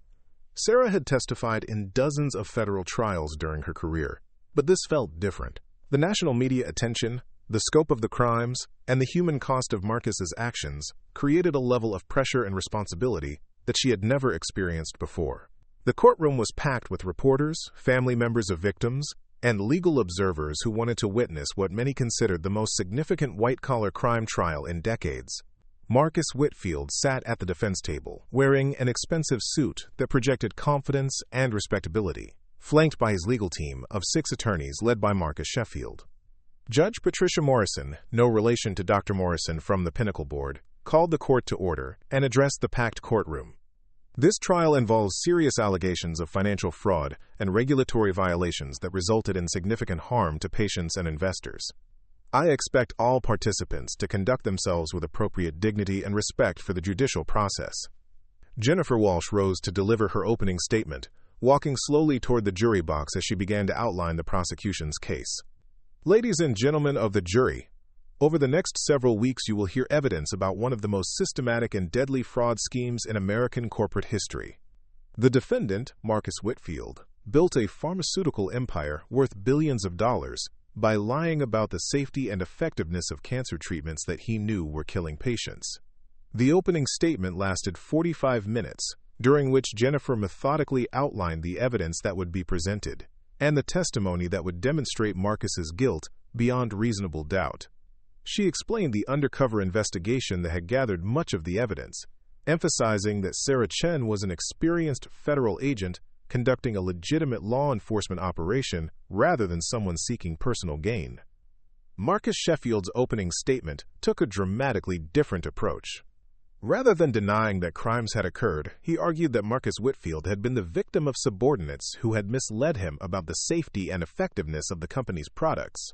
Sarah had testified in dozens of federal trials during her career, but this felt different. The national media attention, the scope of the crimes, and the human cost of Marcus's actions created a level of pressure and responsibility that she had never experienced before. The courtroom was packed with reporters, family members of victims, and legal observers who wanted to witness what many considered the most significant white-collar crime trial in decades. Marcus Whitfield sat at the defense table, wearing an expensive suit that projected confidence and respectability, flanked by his legal team of 6 attorneys led by Marcus Sheffield. Judge Patricia Morrison, no relation to Dr. Morrison from the Pinnacle Board, called the court to order and addressed the packed courtroom. This trial involves serious allegations of financial fraud and regulatory violations that resulted in significant harm to patients and investors. I expect all participants to conduct themselves with appropriate dignity and respect for the judicial process. Jennifer Walsh rose to deliver her opening statement, walking slowly toward the jury box as she began to outline the prosecution's case. Ladies and gentlemen of the jury, over the next several weeks you will hear evidence about one of the most systematic and deadly fraud schemes in American corporate history. The defendant, Marcus Whitfield, built a pharmaceutical empire worth billions of dollars by lying about the safety and effectiveness of cancer treatments that he knew were killing patients. The opening statement lasted 45 minutes, during which Jennifer methodically outlined the evidence that would be presented and the testimony that would demonstrate Marcus's guilt beyond reasonable doubt. She explained the undercover investigation that had gathered much of the evidence, emphasizing that Sarah Chen was an experienced federal agent conducting a legitimate law enforcement operation rather than someone seeking personal gain. Marcus Sheffield's opening statement took a dramatically different approach. Rather than denying that crimes had occurred, he argued that Marcus Whitfield had been the victim of subordinates who had misled him about the safety and effectiveness of the company's products.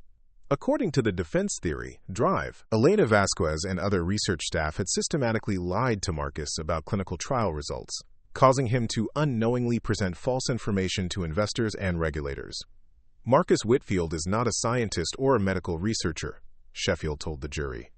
According to the defense theory, Drive, Elena Vasquez and other research staff had systematically lied to Marcus about clinical trial results, causing him to unknowingly present false information to investors and regulators. Marcus Whitfield is not a scientist or a medical researcher, Sheffield told the jury.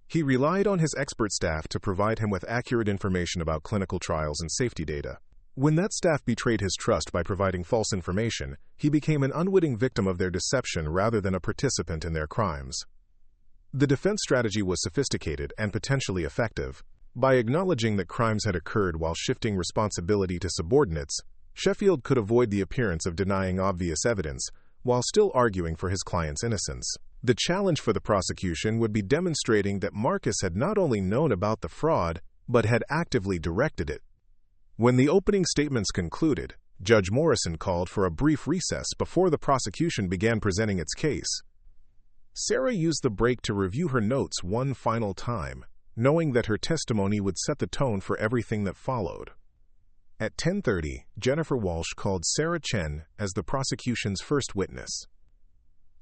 He relied on his expert staff to provide him with accurate information about clinical trials and safety data. When that staff betrayed his trust by providing false information, he became an unwitting victim of their deception rather than a participant in their crimes. The defense strategy was sophisticated and potentially effective. By acknowledging that crimes had occurred while shifting responsibility to subordinates, Sheffield could avoid the appearance of denying obvious evidence while still arguing for his client's innocence. The challenge for the prosecution would be demonstrating that Marcus had not only known about the fraud, but had actively directed it. When the opening statements concluded, Judge Morrison called for a brief recess before the prosecution began presenting its case. Sarah used the break to review her notes one final time, knowing that her testimony would set the tone for everything that followed. At 10:30, Jennifer Walsh called Sarah Chen as the prosecution's first witness.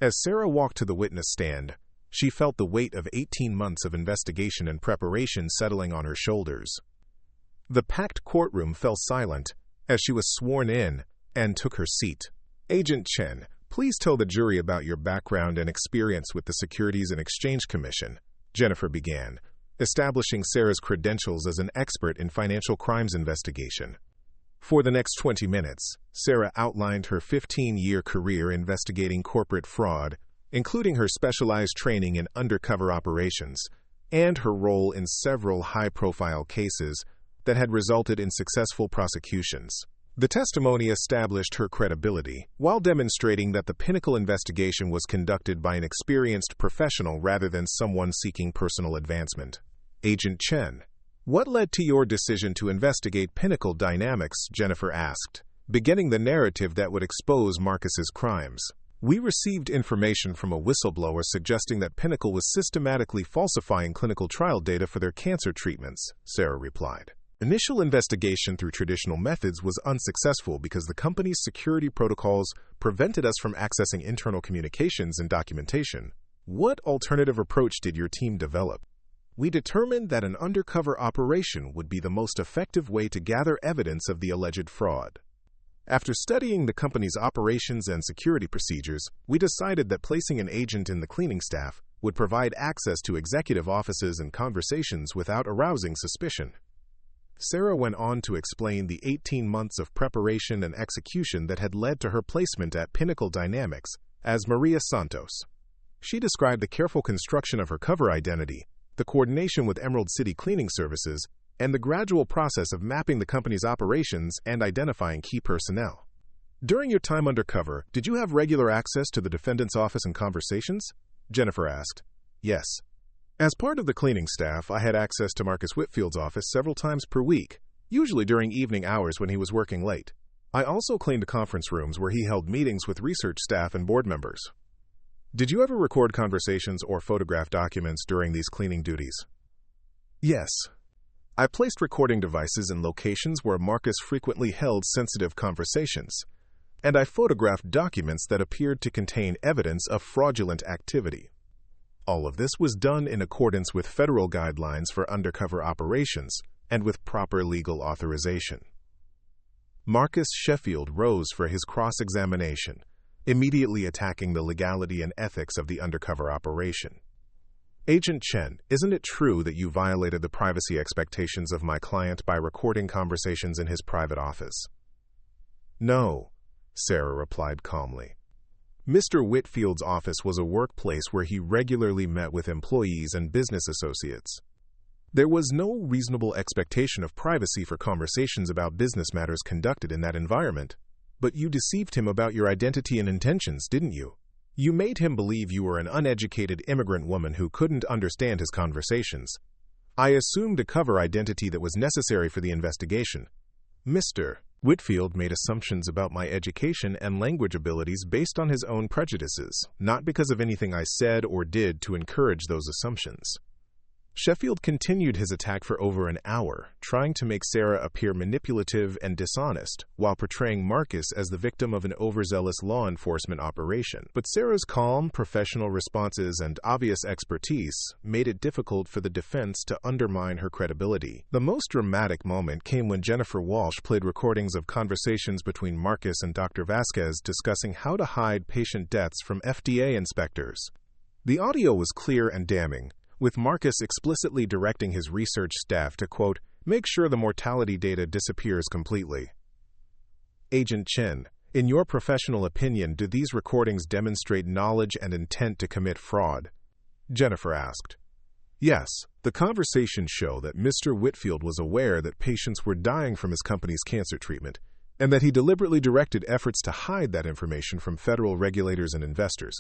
As Sarah walked to the witness stand, she felt the weight of 18 months of investigation and preparation settling on her shoulders. The packed courtroom fell silent as she was sworn in and took her seat. Agent Chen, please tell the jury about your background and experience with the Securities and Exchange Commission, Jennifer began, establishing Sarah's credentials as an expert in financial crimes investigation. For the next 20 minutes, Sarah outlined her 15-year career investigating corporate fraud, including her specialized training in undercover operations and her role in several high-profile cases that had resulted in successful prosecutions. The testimony established her credibility while demonstrating that the Pinnacle investigation was conducted by an experienced professional rather than someone seeking personal advancement. Agent Chen, what led to your decision to investigate Pinnacle Dynamics? Jennifer asked, beginning the narrative that would expose Marcus's crimes. We received information from a whistleblower suggesting that Pinnacle was systematically falsifying clinical trial data for their cancer treatments, Sarah replied. Initial investigation through traditional methods was unsuccessful because the company's security protocols prevented us from accessing internal communications and documentation. What alternative approach did your team develop? We determined that an undercover operation would be the most effective way to gather evidence of the alleged fraud. After studying the company's operations and security procedures, we decided that placing an agent in the cleaning staff would provide access to executive offices and conversations without arousing suspicion. Sarah went on to explain the 18 months of preparation and execution that had led to her placement at Pinnacle Dynamics as Maria Santos. She described the careful construction of her cover identity, the coordination with Emerald City Cleaning Services, and the gradual process of mapping the company's operations and identifying key personnel. During your time undercover, did you have regular access to the defendant's office and conversations? Jennifer asked. Yes. As part of the cleaning staff, I had access to Marcus Whitfield's office several times per week, usually during evening hours when he was working late. I also cleaned conference rooms where he held meetings with research staff and board members. Did you ever record conversations or photograph documents during these cleaning duties? Yes. I placed recording devices in locations where Marcus frequently held sensitive conversations, and I photographed documents that appeared to contain evidence of fraudulent activity. All of this was done in accordance with federal guidelines for undercover operations and with proper legal authorization. Marcus Whitfield rose for his cross-examination, immediately attacking the legality and ethics of the undercover operation. Agent Chen, isn't it true that you violated the privacy expectations of my client by recording conversations in his private office? No, Sarah replied calmly. Mr. Whitfield's office was a workplace where he regularly met with employees and business associates. There was no reasonable expectation of privacy for conversations about business matters conducted in that environment. But you deceived him about your identity and intentions, didn't you? You made him believe you were an uneducated immigrant woman who couldn't understand his conversations. I assumed a cover identity that was necessary for the investigation. Mr. Whitfield made assumptions about my education and language abilities based on his own prejudices, not because of anything I said or did to encourage those assumptions. Whitfield continued his attack for over an hour, trying to make Sarah appear manipulative and dishonest, while portraying Marcus as the victim of an overzealous law enforcement operation. But Sarah's calm, professional responses and obvious expertise made it difficult for the defense to undermine her credibility. The most dramatic moment came when Jennifer Walsh played recordings of conversations between Marcus and Dr. Vasquez discussing how to hide patient deaths from FDA inspectors. The audio was clear and damning, with Marcus explicitly directing his research staff to, quote, make sure the mortality data disappears completely. Agent Chen, in your professional opinion, do these recordings demonstrate knowledge and intent to commit fraud? Jennifer asked. Yes, the conversations show that Mr. Whitfield was aware that patients were dying from his company's cancer treatment, and that he deliberately directed efforts to hide that information from federal regulators and investors.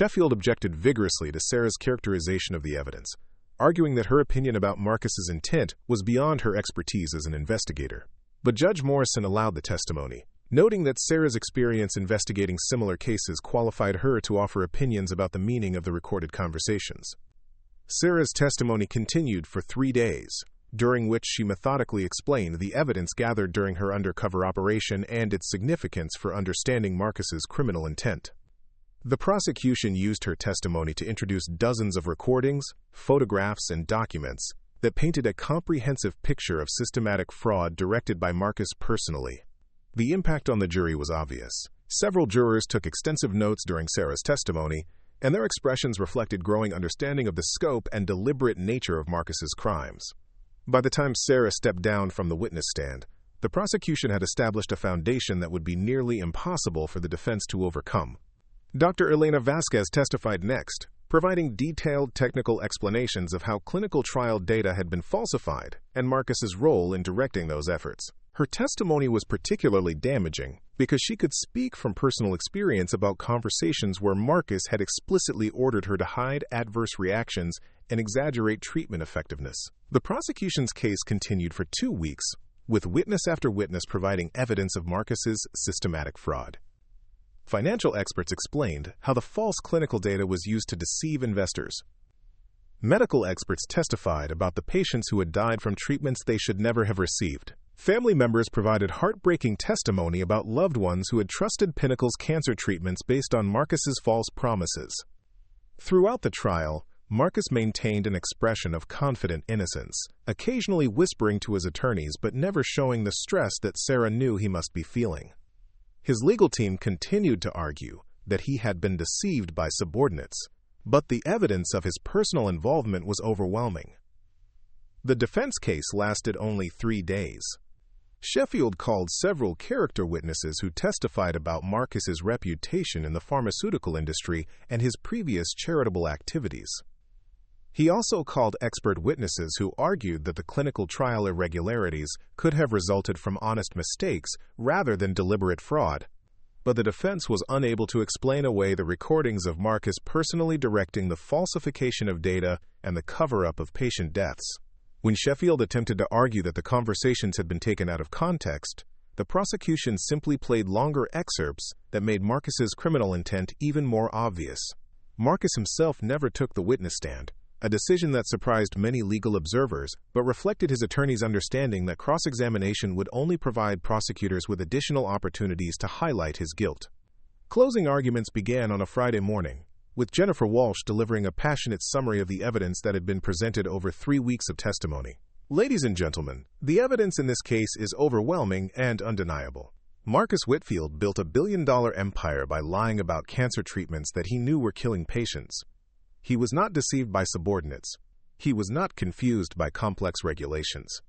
Whitfield objected vigorously to Sarah's characterization of the evidence, arguing that her opinion about Marcus's intent was beyond her expertise as an investigator. But Judge Morrison allowed the testimony, noting that Sarah's experience investigating similar cases qualified her to offer opinions about the meaning of the recorded conversations. Sarah's testimony continued for 3 days, during which she methodically explained the evidence gathered during her undercover operation and its significance for understanding Marcus's criminal intent. The prosecution used her testimony to introduce dozens of recordings, photographs, and documents that painted a comprehensive picture of systematic fraud directed by Marcus personally. The impact on the jury was obvious. Several jurors took extensive notes during Sarah's testimony, and their expressions reflected growing understanding of the scope and deliberate nature of Marcus's crimes. By the time Sarah stepped down from the witness stand, the prosecution had established a foundation that would be nearly impossible for the defense to overcome. Dr. Elena Vasquez testified next, providing detailed technical explanations of how clinical trial data had been falsified and Marcus's role in directing those efforts. Her testimony was particularly damaging because she could speak from personal experience about conversations where Marcus had explicitly ordered her to hide adverse reactions and exaggerate treatment effectiveness. The prosecution's case continued for 2 weeks, with witness after witness providing evidence of Marcus's systematic fraud. Financial experts explained how the false clinical data was used to deceive investors. Medical experts testified about the patients who had died from treatments they should never have received. Family members provided heartbreaking testimony about loved ones who had trusted Pinnacle's cancer treatments based on Marcus's false promises. Throughout the trial, Marcus maintained an expression of confident innocence, occasionally whispering to his attorneys but never showing the stress that Sarah knew he must be feeling. His legal team continued to argue that he had been deceived by subordinates, but the evidence of his personal involvement was overwhelming. The defense case lasted only 3 days. Whitfield called several character witnesses who testified about Marcus's reputation in the pharmaceutical industry and his previous charitable activities. He also called expert witnesses who argued that the clinical trial irregularities could have resulted from honest mistakes rather than deliberate fraud. But the defense was unable to explain away the recordings of Marcus personally directing the falsification of data and the cover-up of patient deaths. When Sheffield attempted to argue that the conversations had been taken out of context, the prosecution simply played longer excerpts that made Marcus's criminal intent even more obvious. Marcus himself never took the witness stand, a decision that surprised many legal observers, but reflected his attorney's understanding that cross-examination would only provide prosecutors with additional opportunities to highlight his guilt. Closing arguments began on a Friday morning, with Jennifer Walsh delivering a passionate summary of the evidence that had been presented over 3 weeks of testimony. Ladies and gentlemen, the evidence in this case is overwhelming and undeniable. Marcus Whitfield built a billion-dollar empire by lying about cancer treatments that he knew were killing patients. He was not deceived by subordinates. He was not confused by complex regulations.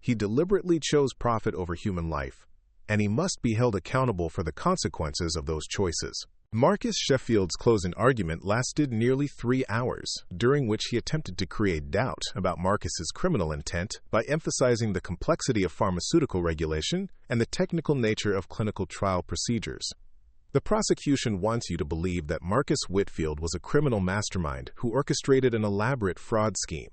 He deliberately chose profit over human life, and he must be held accountable for the consequences of those choices. Marcus Sheffield's closing argument lasted nearly 3 hours, during which he attempted to create doubt about Marcus's criminal intent by emphasizing the complexity of pharmaceutical regulation and the technical nature of clinical trial procedures. The prosecution wants you to believe that Marcus Whitfield was a criminal mastermind who orchestrated an elaborate fraud scheme.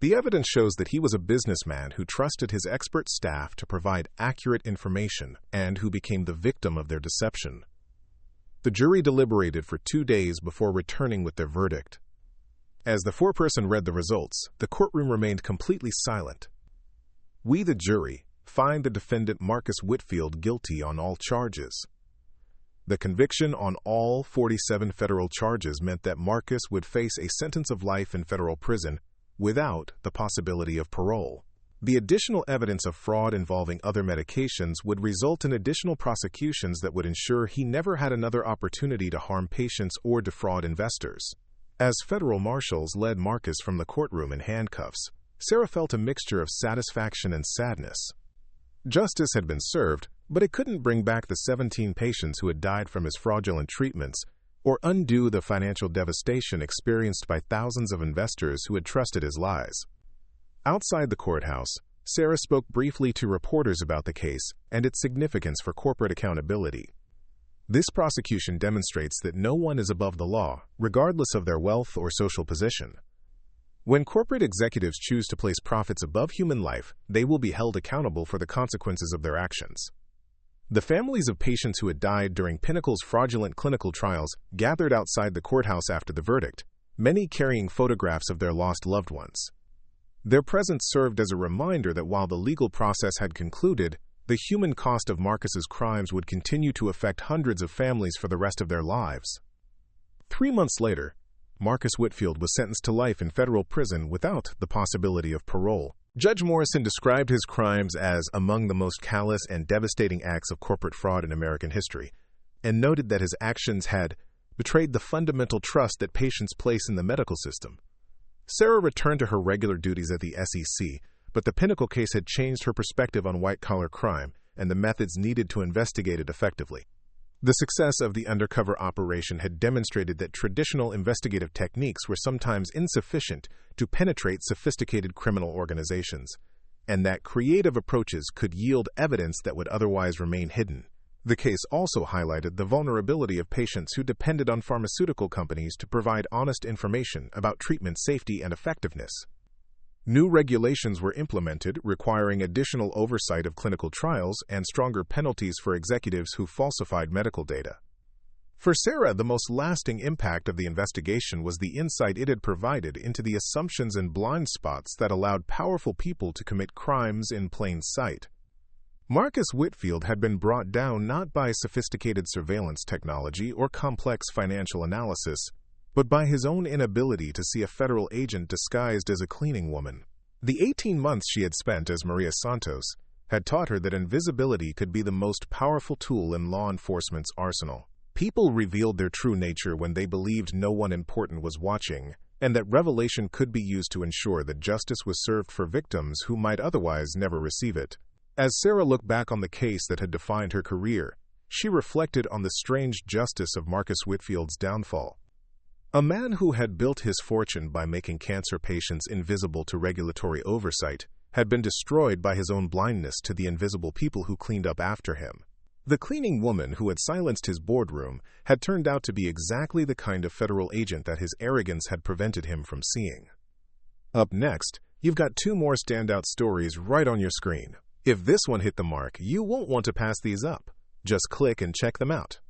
The evidence shows that he was a businessman who trusted his expert staff to provide accurate information and who became the victim of their deception. The jury deliberated for 2 days before returning with their verdict. As the foreperson read the results, the courtroom remained completely silent. We, the jury, find the defendant Marcus Whitfield guilty on all charges. The conviction on all 47 federal charges meant that Marcus would face a sentence of life in federal prison without the possibility of parole. The additional evidence of fraud involving other medications would result in additional prosecutions that would ensure he never had another opportunity to harm patients or defraud investors. As federal marshals led Marcus from the courtroom in handcuffs, Sarah felt a mixture of satisfaction and sadness. Justice had been served, but it couldn't bring back the 17 patients who had died from his fraudulent treatments or undo the financial devastation experienced by thousands of investors who had trusted his lies. Outside the courthouse, Sarah spoke briefly to reporters about the case and its significance for corporate accountability. This prosecution demonstrates that no one is above the law, regardless of their wealth or social position. When corporate executives choose to place profits above human life, they will be held accountable for the consequences of their actions. The families of patients who had died during Pinnacle's fraudulent clinical trials gathered outside the courthouse after the verdict, many carrying photographs of their lost loved ones. Their presence served as a reminder that while the legal process had concluded, the human cost of Marcus's crimes would continue to affect hundreds of families for the rest of their lives. 3 months later, Marcus Whitfield was sentenced to life in federal prison without the possibility of parole. Judge Morrison described his crimes as among the most callous and devastating acts of corporate fraud in American history, and noted that his actions had betrayed the fundamental trust that patients place in the medical system. Sarah returned to her regular duties at the SEC, but the Pinnacle case had changed her perspective on white-collar crime and the methods needed to investigate it effectively. The success of the undercover operation had demonstrated that traditional investigative techniques were sometimes insufficient to penetrate sophisticated criminal organizations, and that creative approaches could yield evidence that would otherwise remain hidden. The case also highlighted the vulnerability of patients who depended on pharmaceutical companies to provide honest information about treatment safety and effectiveness. New regulations were implemented requiring additional oversight of clinical trials and stronger penalties for executives who falsified medical data. For Sarah, the most lasting impact of the investigation was the insight it had provided into the assumptions and blind spots that allowed powerful people to commit crimes in plain sight. Marcus Whitfield had been brought down not by sophisticated surveillance technology or complex financial analysis, but by his own inability to see a federal agent disguised as a cleaning woman. The 18 months she had spent as Maria Santos had taught her that invisibility could be the most powerful tool in law enforcement's arsenal. People revealed their true nature when they believed no one important was watching, and that revelation could be used to ensure that justice was served for victims who might otherwise never receive it. As Sarah looked back on the case that had defined her career, she reflected on the strange justice of Marcus Whitfield's downfall. A man who had built his fortune by making cancer patients invisible to regulatory oversight had been destroyed by his own blindness to the invisible people who cleaned up after him. The cleaning woman who had silenced his boardroom had turned out to be exactly the kind of federal agent that his arrogance had prevented him from seeing. Up next, you've got 2 more standout stories right on your screen. If this one hit the mark, you won't want to pass these up. Just click and check them out.